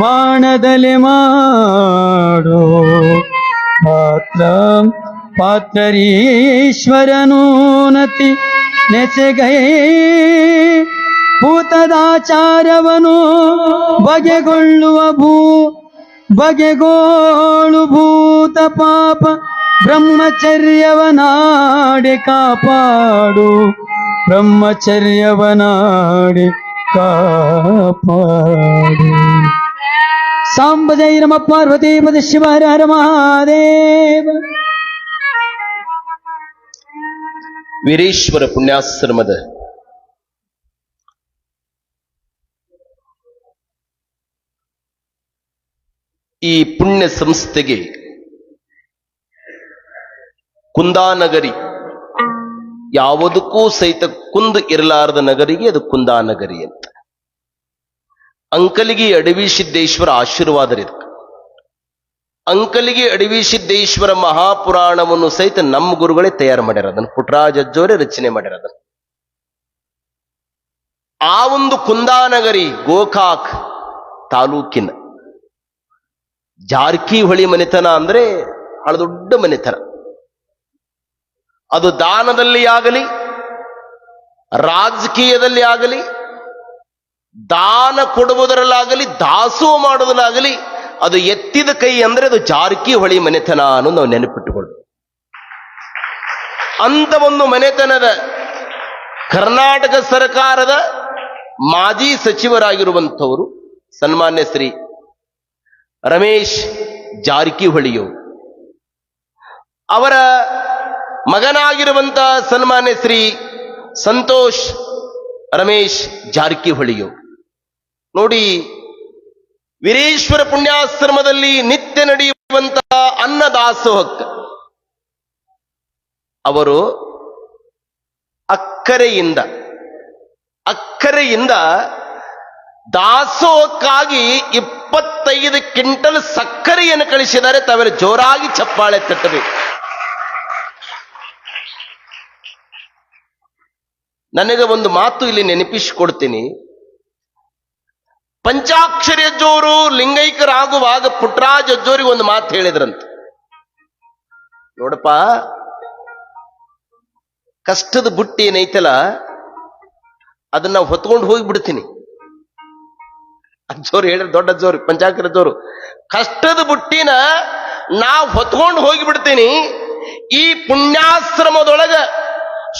ಮಾಣದಲೆ ಮಾಡೋ ಪಾತ್ರರೀಶ್ವರನೂನತಿ ನೆಸೆಗೈ ಭೂತದಾಚಾರವನು ಬಗೆಗೋಳು ಭೂತ ಪಾಪ ಬ್ರಹ್ಮಚರ್ಯವನಾಡೆ ಕಾಪಾಡು ಬ್ರಹ್ಮಚರ್ಯವನಾಡೆ ಕಾಪಾಡು ಸಾಂಬ ಜೈ ನಮ ಪಾರ್ವತಿ ಪದ ಶಿವ ಹರ ಹರ ಮಹಾದೇವ. ವೀರೇಶ್ವರ ಪುಣ್ಯಾಶ್ರಮದ ಈ ಪುಣ್ಯ ಸಂಸ್ಥೆಗೆ ಕುಂದಾನಗರಿ, ಯಾವುದಕ್ಕೂ ಸಹಿತ ಕುಂದು ಇರಲಾರದ ನಗರಿಗೆ ಅದು ಕುಂದಾನಗರಿ ಅಂತ. ಅಂಕಲಿಗೆ ಅಡವಿ ಸಿದ್ದೇಶ್ವರ ಆಶೀರ್ವಾದ ಇದಕ್ಕೆ. ಅಂಕಲಿಗೆ ಅಡವಿ ಸಿದ್ದೇಶ್ವರ ಮಹಾಪುರಾಣವನ್ನು ಸಹಿತ ನಮ್ಮ ಗುರುಗಳೇ ತಯಾರು ಮಾಡ್ಯಾರ. ಅದನ್ನು ಪುಟ್ಟರಾಜ ಅಜ್ಜೋರೇ ರಚನೆ ಮಾಡ್ಯಾರ. ಅದನ್ನು ಆ ಒಂದು ಕುಂದಾನಗರಿ ಗೋಕಾಕ್ ತಾಲೂಕಿನ ಜಾರಕಿಹೊಳಿ ಮನೆತನ ಅಂದ್ರೆ ಬಹಳ ದೊಡ್ಡ ಮನೆತನ. ಅದು ದಾನದಲ್ಲಿ ಆಗಲಿ, ರಾಜಕೀಯದಲ್ಲಿ ಆಗಲಿ, ದಾನ ಕೊಡುವುದರಲ್ಲಾಗಲಿ, ದಾಸೋಹ ಮಾಡುವುದರಾಗಲಿ, ಅದು ಎತ್ತಿದ ಕೈ ಅಂದ್ರೆ ಅದು ಜಾರಕಿಹೊಳಿ ಮನೆತನ ಅನ್ನೋದು ನಾವು ನೆನಪಿಟ್ಟುಕೊಳ್ಳು. ಅಂತ ಒಂದು ಮನೆತನದ ಕರ್ನಾಟಕ ಸರ್ಕಾರದ ಮಾಜಿ ಸಚಿವರಾಗಿರುವಂಥವರು ಸನ್ಮಾನ್ಯ ಶ್ರೀ ರಮೇಶ್ ಜಾರಕಿಹೊಳಿಯವರು, ಅವರ ಮಗನಾಗಿರುವಂತ ಸನ್ಮಾನ್ಯ ಶ್ರೀ ಸಂತೋಷ್ ರಮೇಶ್ ಜಾರಕಿಹೊಳಿಯವರು. ನೋಡಿ, ವೀರೇಶ್ವರ ಪುಣ್ಯಾಶ್ರಮದಲ್ಲಿ ನಿತ್ಯ ನಡೆಯುವಂತಹ ಅನ್ನದಾಸೋಹಕ್ಕೆ ಅವರು ಅಕ್ಕರೆಯಿಂದ ದಾಸೋಹಕ್ಕಾಗಿ 25 ಕ್ವಿಂಟಲ್ ಸಕ್ಕರೆಯನ್ನು ಕಳಿಸಿದ್ದಾರೆ. ತಾವೆಲ್ಲ ಜೋರಾಗಿ ಚಪ್ಪಾಳೆ ತಟ್ಟಬೇಕು. ನನಗೆ ಒಂದು ಮಾತು ಇಲ್ಲಿ ನೆನಪಿಸಿಕೊಡ್ತೀನಿ. ಪಂಚಾಕ್ಷರಿ ಅಜ್ಜೋರು ಲಿಂಗೈಕ್ಯರಾಗುವಾಗ ಪುಟ್ಟರಾಜ ಅಜ್ಜೋರಿಗೆ ಒಂದು ಮಾತು ಹೇಳಿದ್ರಂತ. ನೋಡಪ್ಪ, ಕಷ್ಟದ ಬುಟ್ಟಿ ಏನೈತಲ್ಲ ಅದನ್ನ ಹೊತ್ಕೊಂಡು ಹೋಗಿ ಬಿಡ್ತೀನಿ. ಅಜ್ಜೋರು ಹೇಳಿದ್ರು, ದೊಡ್ಡ ಅಜ್ಜೋರು, ಪಂಚಾಕ್ಷರಿ ಅಜ್ಜೋರು, ಕಷ್ಟದ ಬುಟ್ಟಿನ ನಾವು ಹೊತ್ಕೊಂಡು ಹೋಗಿ ಬಿಡ್ತೀನಿ, ಈ ಪುಣ್ಯಾಶ್ರಮದೊಳಗ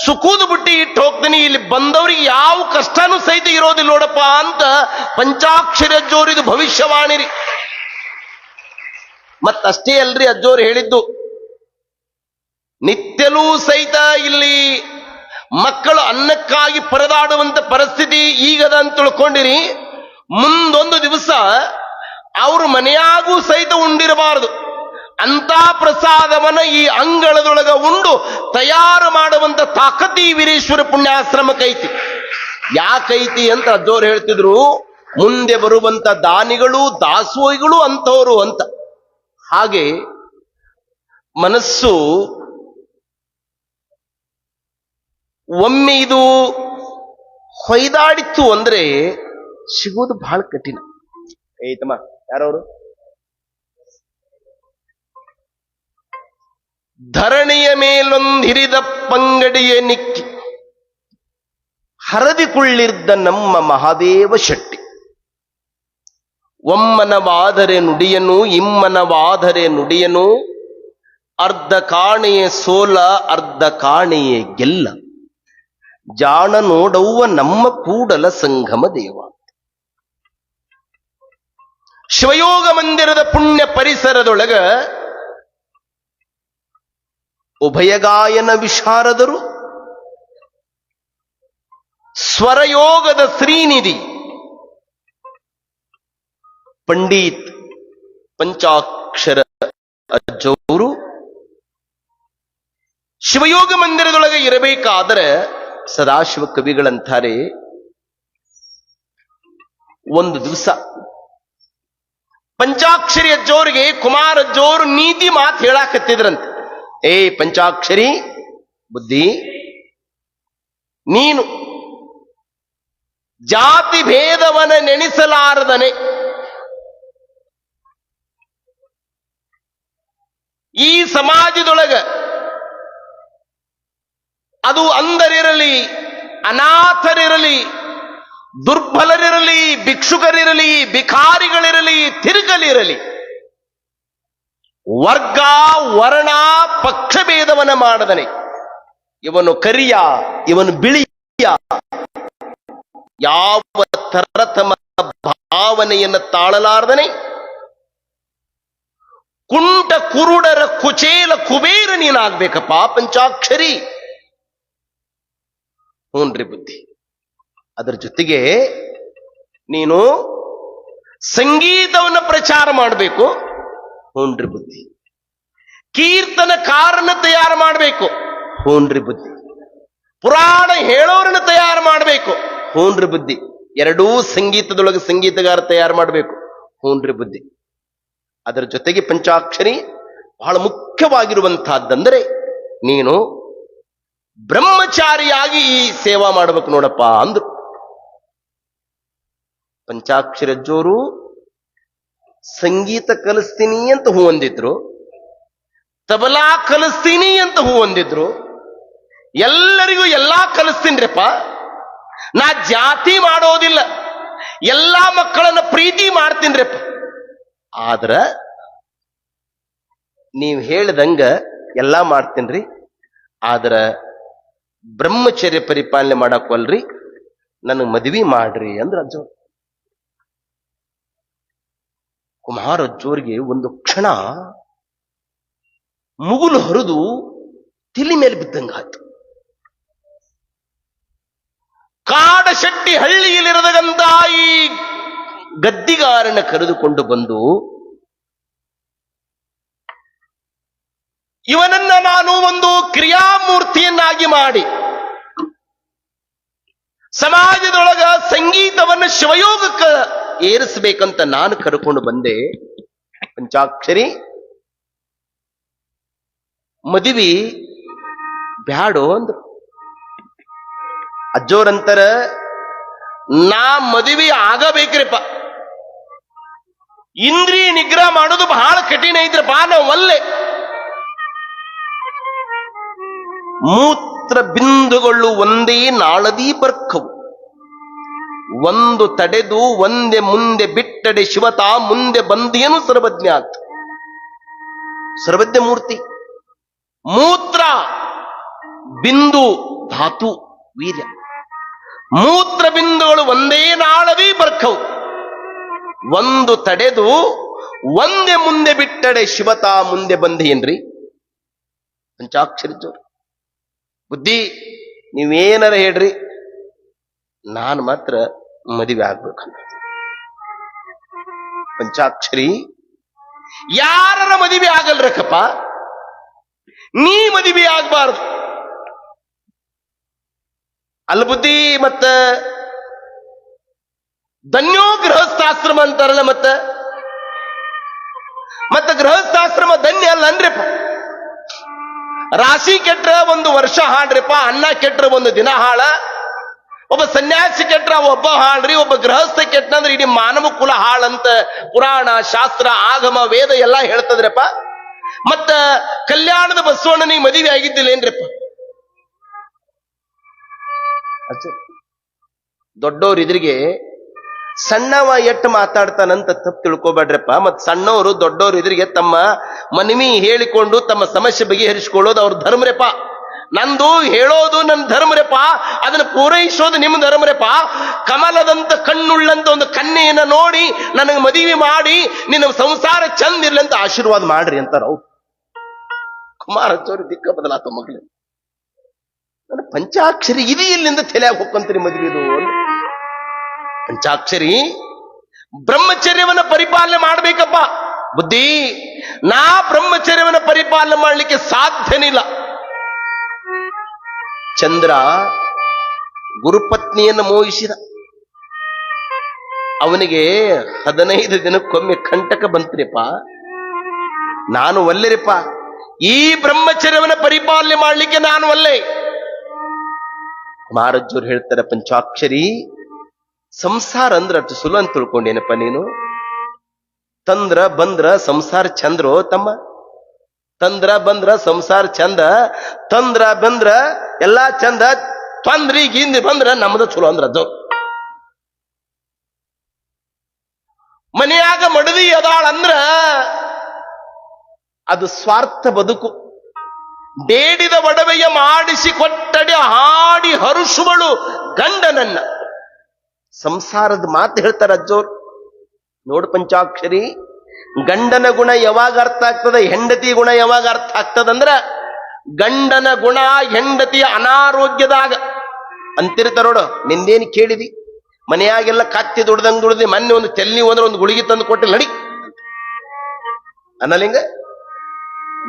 ಸುಖದ ಬುಟ್ಟಿ ಇಟ್ಟು ಹೋಗ್ತೀನಿ, ಇಲ್ಲಿ ಬಂದವರಿಗೆ ಯಾವ ಕಷ್ಟನೂ ಸಹಿತ ಇರೋದಿಲ್ಲ ನೋಡಪ್ಪ ಅಂತ ಪಂಚಾಕ್ಷರಿ ಅಜ್ಜೋರು ಇದು ಭವಿಷ್ಯವಾಣಿ ರೀ. ಮತ್ತಷ್ಟೇ ಅಲ್ರಿ ಅಜ್ಜೋರು ಹೇಳಿದ್ದು, ನಿತ್ಯಲೂ ಸಹಿತ ಇಲ್ಲಿ ಮಕ್ಕಳು ಅನ್ನಕ್ಕಾಗಿ ಪರದಾಡುವಂತ ಪರಿಸ್ಥಿತಿ ಈಗದ ಅಂತ ತಿಳ್ಕೊಂಡಿರಿ. ಮುಂದೊಂದು ದಿವಸ ಅವ್ರ ಮನೆಯಾಗೂ ಸಹಿತ ಉಂಡಿರಬಾರದು ಅಂತ ಪ್ರಸಾದವನ್ನ ಈ ಅಂಗಳದೊಳಗ ಉಂಡು ತಯಾರು ಮಾಡುವಂತ ತಾಕತಿ ವೀರೇಶ್ವರ ಪುಣ್ಯಾಶ್ರಮಕ್ಕೈತಿ. ಯಾಕೈತಿ ಅಂತ ಅಜ್ಜೋರು ಹೇಳ್ತಿದ್ರು, ಮುಂದೆ ಬರುವಂತ ದಾನಿಗಳು ದಾಸೋಹಿಗಳು ಅಂತವರು ಅಂತ. ಹಾಗೆ ಮನಸ್ಸು ಒಮ್ಮೆ ಇದು ಹೊಯ್ದಾಡಿತ್ತು ಅಂದ್ರೆ ಸಿಗೋದು ಬಹಳ ಕಠಿಣ. ಏತಮ್ಮ ಯಾರವರು? ಧರಣಿಯ ಮೇಲೊಂದಿರಿದ ಪಂಗಡಿಯ ನಿಕ್ಕಿ ಹರದಿಕೊಳ್ಳಿದ್ದ ನಮ್ಮ ಮಹಾದೇವ ಶೆಟ್ಟಿ. ಒಮ್ಮನವಾದರೆ ನುಡಿಯನು, ಇಮ್ಮನವಾದರೆ ನುಡಿಯನು, ಅರ್ಧ ಕಾಣೆಯೇ ಸೋಲ, ಅರ್ಧ ಕಾಣೆಯೇ ಗೆಲ್ಲ, ಜಾಣ ನೋಡವ್ವ ನಮ್ಮ ಕೂಡಲ ಸಂಗಮ ದೇವ. ಶಿವಯೋಗ ಮಂದಿರದ ಪುಣ್ಯ ಪರಿಸರದೊಳಗ ಉಭಯಗಾಯನ ವಿಶಾರದರು, ಸ್ವರಯೋಗದ ಶ್ರೀನಿಧಿ ಪಂಡಿತ್ ಪಂಚಾಕ್ಷರ ಅಜ್ಜವರು ಶಿವಯೋಗ ಮಂದಿರದೊಳಗೆ ಇರಬೇಕಾದರೆ ಸದಾಶಿವ ಕವಿಗಳಂತಾರೆ, ಒಂದು ದಿವಸ ಪಂಚಾಕ್ಷರಿ ಅಜ್ಜೋರಿಗೆ ಕುಮಾರ ಅಜ್ಜೋರು ನೀತಿ ಮಾತು ಹೇಳಾಕತ್ತಿದ್ರಂತೆ. ಏ ಪಂಚಾಕ್ಷರಿ ಬುದ್ಧಿ, ನೀನು ಜಾತಿ ಭೇದವನ ನೆನೆಸಲಾರದನೆ ಈ ಸಮಾಜದೊಳಗ, ಅದು ಅಂಧರಿರಲಿ, ಅನಾಥರಿರಲಿ, ದುರ್ಬಲರಿರಲಿ, ಭಿಕ್ಷುಕರಿರಲಿ, ಭಿಕಾರಿಗಳಿರಲಿ, ತಿರುಗಲಿರಲಿ, ವರ್ಗ ವರ್ಣ ಪಕ್ಷ ಭೇದವನ್ನ ಮಾಡದನೆ, ಇವನು ಕರಿಯ ಇವನು ಬಿಳಿಯ, ಯಾವ ತರತಮ ಭಾವನೆಯನ್ನು ತಾಳಲಾರದನೆ ಕುಂಟ ಕುರುಡರ ಕುಚೇಲ ಕುಬೇರ ನೀನಾಗ್ಬೇಕಪ್ಪ ಪಂಚಾಕ್ಷರಿ. ಹೂನ್ರಿ ಬುದ್ಧಿ. ಅದರ ಜೊತೆಗೆ ನೀನು ಸಂಗೀತವನ್ನು ಪ್ರಚಾರ ಮಾಡಬೇಕು. ಹೂನ್ರಿ ಬುದ್ಧಿ. ಕೀರ್ತನಕಾರನ ತಯಾರು ಮಾಡಬೇಕು. ಹೂನ್ರಿ ಬುದ್ಧಿ. ಪುರಾಣ ಹೇಳೋರನ್ನ ತಯಾರು ಮಾಡಬೇಕು. ಹೂನ್ರಿ ಬುದ್ಧಿ. ಎರಡೂ ಸಂಗೀತದೊಳಗೆ ಸಂಗೀತಗಾರ ತಯಾರು ಮಾಡಬೇಕು. ಹೂನ್ರಿ ಬುದ್ಧಿ. ಅದರ ಜೊತೆಗೆ ಪಂಚಾಕ್ಷರಿ ಬಹಳ ಮುಖ್ಯವಾಗಿರುವಂತಹದ್ದಂದರೆ ನೀನು ಬ್ರಹ್ಮಚಾರಿಯಾಗಿ ಈ ಸೇವಾ ಮಾಡಬೇಕು ನೋಡಪ್ಪ ಅಂದ್ರು. ಪಂಚಾಕ್ಷರಜ್ಜೋರು ಸಂಗೀತ ಕಲಿಸ್ತೀನಿ ಅಂತ ಹೂ ಅಂದಿದ್ರು, ತಬಲಾ ಕಲಿಸ್ತೀನಿ ಅಂತ ಹೂ ಅಂದಿದ್ರು. ಎಲ್ಲರಿಗೂ ಎಲ್ಲಾ ಕಲಿಸ್ತೀನ್ರಿಪ್ಪ, ನಾ ಜಾತಿ ಮಾಡೋದಿಲ್ಲ, ಎಲ್ಲಾ ಮಕ್ಕಳನ್ನ ಪ್ರೀತಿ ಮಾಡ್ತೀನ್ರಿಪ್ಪ. ಆದ್ರ ನೀವು ಹೇಳ್ದಂಗ ಎಲ್ಲಾ ಮಾಡ್ತೀನ್ರಿ, ಆದ್ರ ಬ್ರಹ್ಮಚರ್ಯ ಪರಿಪಾಲನೆ ಮಾಡಕ್ವಲ್ರಿ, ನನಗೆ ಮದುವೆ ಮಾಡ್ರಿ ಅಂದ್ರ ಅಜ್ಜೋರ್. ಕುಮಾರಜ್ಜೋರಿಗೆ ಒಂದು ಕ್ಷಣ ಮುಗುಲು ಹರಿದು ತಿಳಿ ಮೇಲೆ ಬಿದ್ದಂಗಾಯ್ತು. ಕಾಡಶೆಟ್ಟಿ ಹಳ್ಳಿಯಲ್ಲಿರದಂತ ಈ ಗದ್ದಿಗಾರನ ಕರೆದುಕೊಂಡು ಬಂದು, ಇವನನ್ನ ನಾನು ಒಂದು ಕ್ರಿಯಾಮೂರ್ತಿಯನ್ನಾಗಿ ಮಾಡಿ ಸಮಾಜದೊಳಗ ಸಂಗೀತವನ್ನು ಶಿವಯೋಗಕ್ಕೆ ಏರಿಸಬೇಕಂತ ನಾನು ಕರ್ಕೊಂಡು ಬಂದೆ. ಪಂಚಾಕ್ಷರಿ, ಮದುವೆ ಬ್ಯಾಡೋ ಅಂದ್ರು. ಅಜ್ಜೋರಂತರ, ನಾ ಮದುವೆ ಆಗಬೇಕ್ರಿಪ್ಪ, ಇಂದ್ರಿಯ ನಿಗ್ರಹ ಮಾಡೋದು ಬಹಳ ಕಠಿಣ ಐತ್ರಪ್ಪ, ನಾವು ಒಲ್ಲೆ. ಮೂತ್ರ ಬಿಂದುಗಳು ಒಂದೇ ನಾಳದಿ ಬರ್ಕವು, ಒಂದು ತಡೆದು ಒಂದೆ ಮುಂದೆ ಬಿಟ್ಟಡೆ ಶಿವತಾ ಮುಂದೆ ಬಂದೇನು ಸರ್ವಜ್ಞಾತ್. ಸರ್ವಜ್ಞ ಮೂರ್ತಿ. ಮೂತ್ರ ಬಿಂದು ಧಾತು ವೀರ್ಯ, ಮೂತ್ರ ಬಿಂದುಗಳು ಒಂದೇ ನಾಳದಿ ಬರ್ಕವು, ಒಂದು ತಡೆದು ಒಂದೆ ಮುಂದೆ ಬಿಟ್ಟಡೆ ಶಿವತಾ ಮುಂದೆ ಬಂದೇನ್ರಿ. ಪಂಚಾಕ್ಷರಿ ಜೋರು ಬುದ್ಧಿ, ನೀವೇನಾರ ಹೇಳ್ರಿ, ನಾನು ಮಾತ್ರ ಮದುವೆ ಆಗ್ಬೇಕಂತ. ಪಂಚಾಕ್ಷರಿ, ಯಾರರ ಮದುವೆ ಆಗಲ್ರಕ್ಕಪ್ಪ, ನೀ ಮದುವೆ ಆಗ್ಬಾರ್ದು ಅಲ್ಲ ಬುದ್ಧಿ. ಮತ್ತ ಧನ್ಯೋ ಗೃಹಸ್ಥಾಶ್ರಮ ಅಂತಾರಲ್ಲ, ಮತ್ತ ಗೃಹಸ್ಥಾಶ್ರಮ ಧನ್ಯ ಅಲ್ಲ ಅನ್ರಿಪ್ಪ. ರಾಶಿ ಕೆಟ್ರ ಒಂದು ವರ್ಷ ಹಾಡ್ರಿಪ್ಪ, ಅನ್ನ ಕೆಟ್ರ ಒಂದು ದಿನ ಹಾಳ, ಒಬ್ಬ ಸನ್ಯಾಸಿ ಕೆಟ್ರ ಒಬ್ಬ ಹಾಳ್ರಿ, ಒಬ್ಬ ಗೃಹಸ್ಥ ಕೆಟ್ಟಂದ್ರೆ ಇಡೀ ಮಾನವ ಕುಲ ಹಾಳಂತ ಪುರಾಣ ಶಾಸ್ತ್ರ ಆಗಮ ವೇದ ಎಲ್ಲಾ ಹೇಳ್ತದ್ರಪ್ಪ. ಮತ್ತ ಕಲ್ಯಾಣದ ಬಸವಣ್ಣನಿಗೆ ಮದುವೆ ಆಗಿದ್ದಿಲ್ಲ ಏನ್ರಿಪ್ಪ? ದೊಡ್ಡವ್ರ ಇದ್ರಿಗೆ ಸಣ್ಣವ ಎಟ್ಟು ಮಾತಾಡ್ತಾನಂತ ತಪ್ಪು ತಿಳ್ಕೊಬೇಡ್ರಪ್ಪ. ಮತ್ ಸಣ್ಣವರು ದೊಡ್ಡವ್ರು ಇದ್ರಿಗೆ ತಮ್ಮ ಮನವಿ ಹೇಳಿಕೊಂಡು ತಮ್ಮ ಸಮಸ್ಯೆ ಬಗೆಹರಿಸಿಕೊಳ್ಳೋದು ಅವ್ರ ಧರ್ಮರೇಪ. ನಂದು ಹೇಳೋದು ನನ್ನ ಧರ್ಮರೇಪ, ಅದನ್ನ ಪೂರೈಸೋದು ನಿಮ್ಮ ಧರ್ಮರೇಪ. ಕಮಲದಂತ ಕಣ್ಣುಳ್ಳಂತ ಒಂದು ಕನ್ಯೆಯನ್ನ ನೋಡಿ ನನಗೆ ಮದುವೆ ಮಾಡಿ ನಿನ್ನ ಸಂಸಾರ ಚಂದ ಇರ್ಲಿ ಅಂತ ಆಶೀರ್ವಾದ ಮಾಡ್ರಿ ಅಂತಾರ ಅವ್ರು. ಕುಮಾರಜ್ಜೋರಿ ದಿಕ್ಕ ಬದಲಾತ ಮಗಳು. ನನ್ನ ಪಂಚಾಕ್ಷರಿ ಇದು ಇಲ್ಲಿಂದ ತಲೆಯಾಗ ಹೋಗ್ಕಂತೀರಿ ಮದುವೆದು. ಪಂಚಾಕ್ಷರಿ, ಬ್ರಹ್ಮಚರ್ಯವನ್ನ ಪರಿಪಾಲನೆ ಮಾಡ್ಬೇಕಪ್ಪ ಬುದ್ಧಿ. ನಾ ಬ್ರಹ್ಮಚರ್ಯವನ್ನ ಪರಿಪಾಲನೆ ಮಾಡಲಿಕ್ಕೆ ಸಾಧ್ಯನಿಲ್ಲ. ಚಂದ್ರ ಗುರುಪತ್ನಿಯನ್ನು ಮೋಹಿಸಿದ, ಅವನಿಗೆ 15 ದಿನಕ್ಕೊಮ್ಮೆ ಕಂಟಕ ಬಂತ್ರಿಪ್ಪ. ನಾನು ಒಲ್ಲೆರಿಪ್ಪ, ಈ ಬ್ರಹ್ಮಚರ್ಯವನ್ನ ಪರಿಪಾಲನೆ ಮಾಡಲಿಕ್ಕೆ ನಾನು ಒಲ್ಲೆ. ಕುಮಾರಜ್ಜೋರು ಹೇಳ್ತಾರೆ, ಪಂಚಾಕ್ಷರಿ, ಸಂಸಾರ ಅಂದ್ರೆ ಅಷ್ಟು ಸುಲಭ ಅಂತ ತಿಳ್ಕೊಂಡೇನಪ್ಪ ನೀನು. ತಂದ್ರ ಬಂದ್ರ ಸಂಸಾರ ಚಂದ್ರೋ ತಮ್ಮ, ತಂದ್ರ ಬಂದ್ರ ಸಂಸಾರ ಚಂದ, ತಂದ್ರ ಬಂದ್ರ ಎಲ್ಲಾ ಚಂದ, ತೊಂದ್ರಿ ಗಿಂದಿ ಬಂದ್ರ ನಮ್ದು ಚಲೋ ಅಂದ್ರ ಅದು. ಮನೆಯಾಗ ಮಡದಿ ಅದಾಳ ಅಂದ್ರ ಅದು ಸ್ವಾರ್ಥ ಬದುಕು. ಬೇಡಿದ ಒಡವೆಯ ಮಾಡಿಸಿ ಕೊಟ್ಟಡೆ ಹಾಡಿ ಹರುಷುವಳು ಗಂಡನನ್ನ. ಸಂಸಾರದ ಮಾತು ಹೇಳ್ತಾರ ಅಜ್ಜೋರು. ನೋಡು ಪಂಚಾಕ್ಷರಿ, ಗಂಡನ ಗುಣ ಯಾವಾಗ ಅರ್ಥ ಆಗ್ತದ, ಹೆಂಡತಿ ಗುಣ ಯಾವಾಗ ಅರ್ಥ ಆಗ್ತದಂದ್ರ ಗಂಡನ ಗುಣ ಹೆಂಡತಿಯ ಅನಾರೋಗ್ಯದಾಗ ಅಂತಿರ್ತಾರ ನೋಡು. ನಿಂದೇನು ಕೇಳಿದಿ, ಮನೆಯಾಗೆಲ್ಲ ಕತ್ತಿ ದುಡ್ದಂಗ್ ಮೊನ್ನೆ ಒಂದು ತೆಲ್ಲಿ ಹೋದ್ರೆ ಒಂದು ಗುಳಿಗೆ ತಂದು ಕೊಟ್ಟಿಲ್ಲ ನಡಿ ಅನ್ನಲಿಂಗ.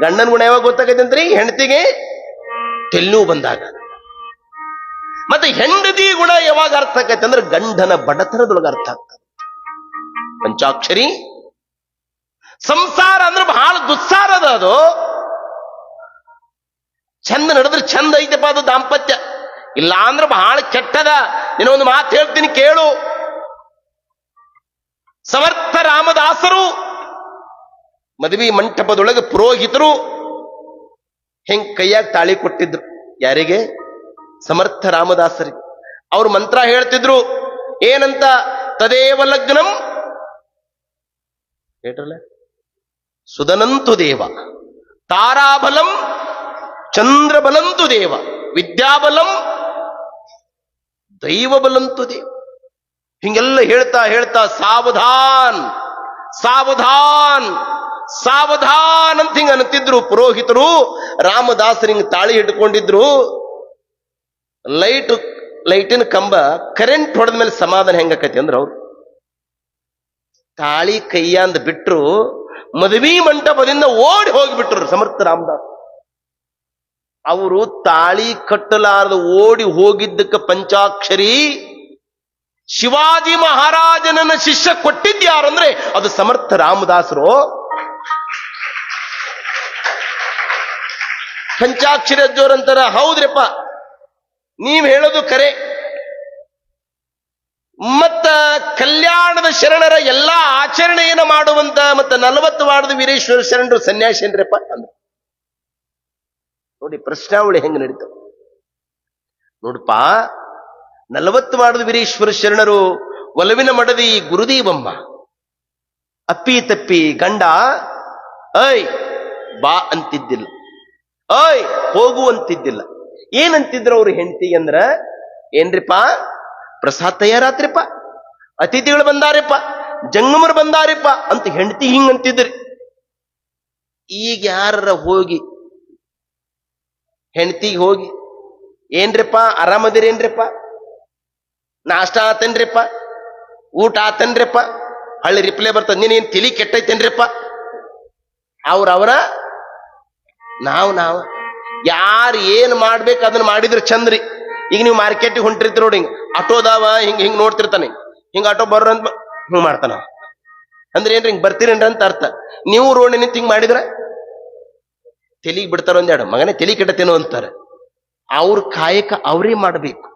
ಗಂಡನ ಗುಣ ಯಾವಾಗ ಗೊತ್ತಾಗೈತೆ ಅಂತ್ರಿ, ಹೆಂಡತಿಗೆ ತೆಲ್ಲು ಬಂದಾಗ. ಮತ್ತೆ ಹೆಂಡತಿ ಗುಣ ಯಾವಾಗ ಅರ್ಥ ಆಗೈತೆ ಅಂದ್ರೆ ಗಂಡನ ಬಡತನದೊಳಗೆ ಅರ್ಥ ಆಗ್ತದೆ. ಪಂಚಾಕ್ಷರಿ ಸಂಸಾರ ಅಂದ್ರೆ ಬಹಳ ದುಸ್ಸಾರದ. ಅದು ಚಂದ ನಡೆದ್ರೆ ಚಂದ ಐತೆಪ್ಪ ಅದು ದಾಂಪತ್ಯ, ಇಲ್ಲ ಅಂದ್ರೆ ಬಹಳ ಕೆಟ್ಟದ. ಒಂದು ಮಾತು ಹೇಳ್ತೀನಿ ಕೇಳು. ಸಮರ್ಥ ರಾಮದಾಸರು ಮದುವೆ ಮಂಟಪದೊಳಗೆ ಪುರೋಹಿತರು ಹೆಂಗ್ ಕೈಯಾಗ ತಾಳಿ ಕೊಟ್ಟಿದ್ರು. ಯಾರಿಗೆ? ಸಮರ್ಥ ರಾಮದಾಸರಿಗೆ. ಅವ್ರು ಮಂತ್ರ ಹೇಳ್ತಿದ್ರು ಏನಂತ? ತದೇವ ಲಗ್ನಂ ಹೇಳ್ರಲ್ಲ, ಸುಧನಂತು ದೇವ, ತಾರಾಬಲಂ ಚಂದ್ರಬಲಂತು ದೇವ, ವಿದ್ಯಾಬಲಂ ದೈವಬಲಂತು ದೇವ. ಹಿಂಗೆಲ್ಲ ಹೇಳ್ತಾ ಹೇಳ್ತಾ ಸಾವಧಾನ್ ಸಾವಧಾನ್ ಸಾವಧಾನ್ ಅಂತ ಹಿಂಗ ಅನ್ನತಿದ್ರು ಪುರೋಹಿತರು. ರಾಮದಾಸರಿಂಗ್ ತಾಳಿ ಹಿಡ್ಕೊಂಡಿದ್ರು. ಲೈಟಿನ ಕಂಬ ಕರೆಂಟ್ ಹೊಡೆದ ಮೇಲೆ ಸಮಾಧಾನ ಹೆಂಗಕತಿ ಅಂದ್ರೆ ಅವ್ರು ತಾಳಿ ಕೈಯಾಂದ ಬಿಟ್ರು, ಮದುವೆ ಮಂಟಪದಿಂದ ಓಡಿ ಹೋಗಿಬಿಟ್ರು ಸಮರ್ಥ ರಾಮದಾಸ್. ಅವರು ತಾಳಿ ಕಟ್ಟಲಾರದು ಓಡಿ ಹೋಗಿದ್ದಕ್ಕೆ ಪಂಚಾಕ್ಷರಿ ಶಿವಾಜಿ ಮಹಾರಾಜನನ್ನ ಶಿಷ್ಯ ಕೊಟ್ಟಿದ್ಯಾರು ಅಂದ್ರೆ ಅದು ಸಮರ್ಥ ರಾಮದಾಸರು. ಪಂಚಾಕ್ಷರಿ ಅಜ್ಜೋರಂತಾರ, ಹೌದ್ರಪ್ಪ ನೀವ್ ಹೇಳೋದು ಕರೆ. ಮತ್ತ ಕಲ್ಯಾಣದ ಶರಣರ ಎಲ್ಲಾ ಆಚರಣೆಯನ್ನ ಮಾಡುವಂತ ಮತ್ತ 40 ವಾರದ ವೀರೇಶ್ವರ ಶರಣರು ಸನ್ಯಾಸಿ ಏನ್ರಪ್ಪ ಅಂದ್ರ ನೋಡಿ. ಪ್ರಶ್ನಾವಳಿ ಹೆಂಗ ನಡೀತಾವ ನೋಡಪ್ಪ. 40 ವಾರದ ವೀರೇಶ್ವರ ಶರಣರು ಒಲವಿನ ಮಡದಿ ಗುರುದೇವಮ್ಮ ಅಪ್ಪಿ ತಪ್ಪಿ ಗಂಡ ಐ ಬಾ ಅಂತಿದ್ದಿಲ್ಲ, ಐ ಹೋಗು ಅಂತಿದ್ದಿಲ್ಲ. ಏನಂತಿದ್ರು ಅವ್ರು ಹೆಂಡತಿಗೆ ಅಂದ್ರ, ಏನ್ರಿಪ್ಪ ಪ್ರಸಾದ್ ತಯಾರಾತ್ರಿಪ್ಪ, ಅತಿಥಿಗಳು ಬಂದಾರಿಪ್ಪ, ಜಂಗಮರು ಬಂದಾರಿಪ್ಪ ಅಂತ ಹೆಂಡತಿ ಹಿಂಗಂತಿದ್ರಿ. ಈಗ ಯಾರ ಹೋಗಿ ಹೆಂಡತಿಗೆ ಹೋಗಿ ಏನ್ರಿಪ್ಪ ಆರಾಮದಿರೇನ್ರಿಪ್ಪ, ನಾಷ್ಟ ಆತೇನ್ರಿಪ್ಪ, ಊಟ ಆತನ್ರಿಪ್ಪ, ಹಳ್ಳಿ ರಿಪ್ಲೈ ಬರ್ತದ, ನೀನೇನ್ ತಿಳಿ ಕೆಟ್ಟೈತೇನ್ರಿಪ್ಪ. ಅವ್ರವರ ನಾವು ಯಾರು ಏನ್ ಮಾಡ್ಬೇಕು ಅದನ್ನ ಮಾಡಿದ್ರೆ ಚಂದ್ರಿ. ಈಗ ನೀವು ಮಾರ್ಕೆಟಿಗೆ ಹೊಂಟಿರ್ತೀರ ನೋಡಿ, ಹಿಂಗ್ ಆಟೋದಾವ ಹಿಂಗ್ ನೋಡ್ತಿರ್ತಾನೆ, ಹಿಂಗ ಆಟೋ ಬರ್ರ ಅಂತ ಹಿಂಗ್ ಮಾಡ್ತಾನ ಅಂದ್ರೆ ಏನ್ರಿ ಹಿಂಗ್ ಬರ್ತೀರೇನ್ರಿ ಅಂತ ಅರ್ಥ. ನೀವು ರೋಡ್ ನಿಂತ ಹಿಂಗ್ ಮಾಡಿದ್ರ ತೆಲಿಗೆ ಬಿಡ್ತಾರ ಒಂದೆರಡು, ಮಗನೇ ತೆಲಿ ಕೆಟ್ಟತೇನೋ ಅಂತಾರೆ. ಅವ್ರ ಕಾಯಕ ಅವರೇ ಮಾಡಬೇಕು.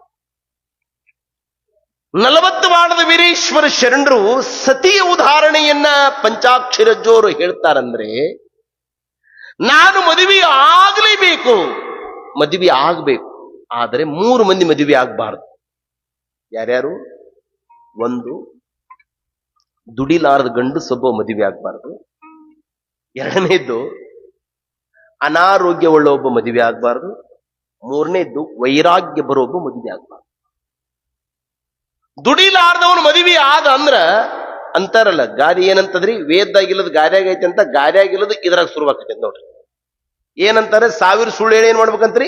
40 ವಾರದ ವೀರೇಶ್ವರ ಶರಣರು ಸತಿಯ ಉದಾಹರಣೆಯನ್ನ ಪಂಚಾಕ್ಷರಜ್ಜೋರು ಹೇಳ್ತಾರಂದ್ರೆ, ನಾನು ಮದುವೆ ಆಗ್ಲೇಬೇಕು, ಮದುವೆ ಆಗ್ಬೇಕು, ಆದರೆ 3 ಮಂದಿ ಮದುವೆ ಆಗ್ಬಾರ್ದು. ಯಾರ್ಯಾರು? 1, ದುಡಿಲಾರದ ಗಂಡಸೊಬ್ಬ ಮದುವೆ ಆಗ್ಬಾರ್ದು. 2ನೇದ್ದು ಅನಾರೋಗ್ಯವುಳ್ಳ ಒಬ್ಬ ಮದುವೆ ಆಗ್ಬಾರ್ದು. 3ನೇದ್ದು ವೈರಾಗ್ಯ ಬರೋ ಒಬ್ಬ ಮದುವೆ ಆಗ್ಬಾರ್ದು. ದುಡಿಲಾರ್ದವನು ಮದುವೆ ಆದ ಅಂದ್ರ ಅಂತಾರಲ್ಲ, ಗಾದಿ ಏನಂತದ್ರಿ, ವೇದದಾಗಿಲ್ಲದ ಗಾರ್ಯಾಗೈತೆ ಅಂತ, ಗಾರ್ಯಾಗಿಲ್ಲದ ಇದ್ರಾಗ ಶುರುವಾಕೈತೆ ನೋಡ್ರಿ. ಏನಂತಾರೆ? 1000 ಸುಳ್ಳು ಹೇಳಿ ಏನ್ ಮಾಡ್ಬೇಕಂತ್ರಿ?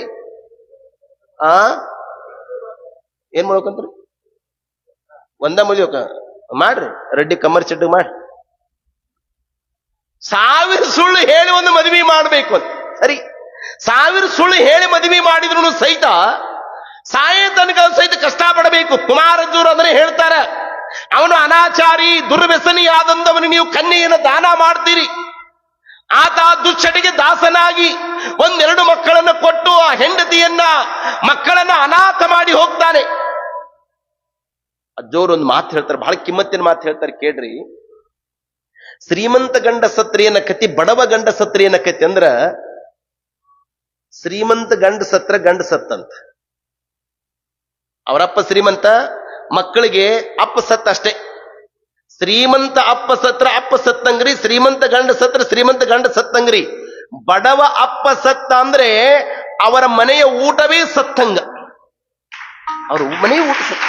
ಏನ್ ಮಾಡ್ಬೇಕಂತ್ರಿ? ಒಂದ ಮದುವೆ ಮಾಡ್ರಿ, ರೆಡ್ಡಿ ಕಮ್ಮರ್ ಚೆಡ್ಡು ಮಾಡ್ರಿ. 1000 ಸುಳ್ಳು ಹೇಳಿ ಒಂದು ಮದುವೆ ಮಾಡ್ಬೇಕು ಅಂತ. ಸರಿ, 1000 ಸುಳ್ಳು ಹೇಳಿ ಮದುವೆ ಮಾಡಿದ್ರು ಸಹಿತ ಸಾಯ ತನಕ ಸಹಿತ ಕಷ್ಟ ಪಡಬೇಕು. ಕುಮಾರಜ್ಜೂರು ಅಂದ್ರೆ ಹೇಳ್ತಾರ, ಅವನು ಅನಾಚಾರಿ ದುರ್ವ್ಯಸನಿಯಾದಂದವನಿಗೆ ನೀವು ಕನ್ಯೆಯನ್ನು ದಾನ ಮಾಡ್ತೀರಿ, ಆತ ದುಶ್ಚಟಿಗೆ ದಾಸನಾಗಿ 1-2 ಮಕ್ಕಳನ್ನ ಕೊಟ್ಟು ಆ ಹೆಂಡತಿಯನ್ನ ಮಕ್ಕಳನ್ನ ಅನಾಥ ಮಾಡಿ ಹೋಗ್ತಾನೆ. ಅಜ್ಜೋರು ಒಂದು ಮಾತು ಹೇಳ್ತಾರೆ, ಬಹಳ ಕಿಮ್ಮತ್ತಿನ ಮಾತು ಹೇಳ್ತಾರೆ, ಕೇಳ್ರಿ. ಶ್ರೀಮಂತ ಗಂಡ ಸತ್ರಿಯನ್ನ ಕತಿ, ಬಡವ ಗಂಡ ಸತ್ರಿಯನ್ನ ಕತಿ ಅಂದ್ರ, ಶ್ರೀಮಂತ ಗಂಡ ಸತ್ರ ಗಂಡ ಸತ್ತಂತ. ಅವರಪ್ಪ ಶ್ರೀಮಂತ, ಮಕ್ಕಳಿಗೆ ಅಪ್ಪ ಸತ್ತ ಅಷ್ಟೇ. ಶ್ರೀಮಂತ ಅಪ್ಪ ಸತ್ರ ಅಪ್ಪ ಸತ್ತಂಗ್ರಿ, ಶ್ರೀಮಂತ ಗಂಡ ಸತ್ರ ಶ್ರೀಮಂತ ಗಂಡ ಸತ್ತಂಗ್ರಿ. ಬಡವ ಅಪ್ಪ ಸತ್ತ ಅಂದ್ರೆ ಅವರ ಮನೆಯ ಊಟವೇ ಸತ್ತಂಗ, ಅವ್ರ ಮನೆಯ ಊಟ ಸತ್ತ.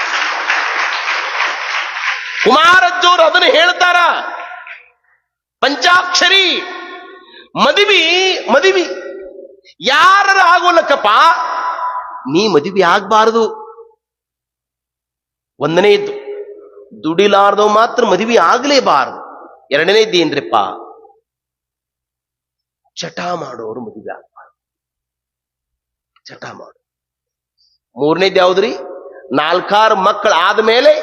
ಕುಮಾರಜ್ಜೋರು ಅದನ್ನು ಹೇಳ್ತಾರ. ಪಂಚಾಕ್ಷರಿ ಮದುವೆ ಯಾರ ಆಗೋಲಕ್ಕಪ್ಪ, ನೀ ಮದುವೆ ಆಗ್ಬಾರದು. ಒಂದನೇ ಇದ್ದು ದುಡಿಲಾರ್ದವ್ ಮಾತ್ರ ಮದುವೆ ಆಗ್ಲೇಬಾರದು. ಎರಡನೇದ್ದು ಏನ್ರಿಪ್ಪ, ಚಟ ಮಾಡೋರು ಮದುವೆ ಆಗ್ಬಾರ್ದು, ಚಟ ಮಾಡು. ಮೂರನೇದು ಯಾವ್ದ್ರಿ, 4-6 ಮಕ್ಕಳು ಆದ್ಮೇಲೆ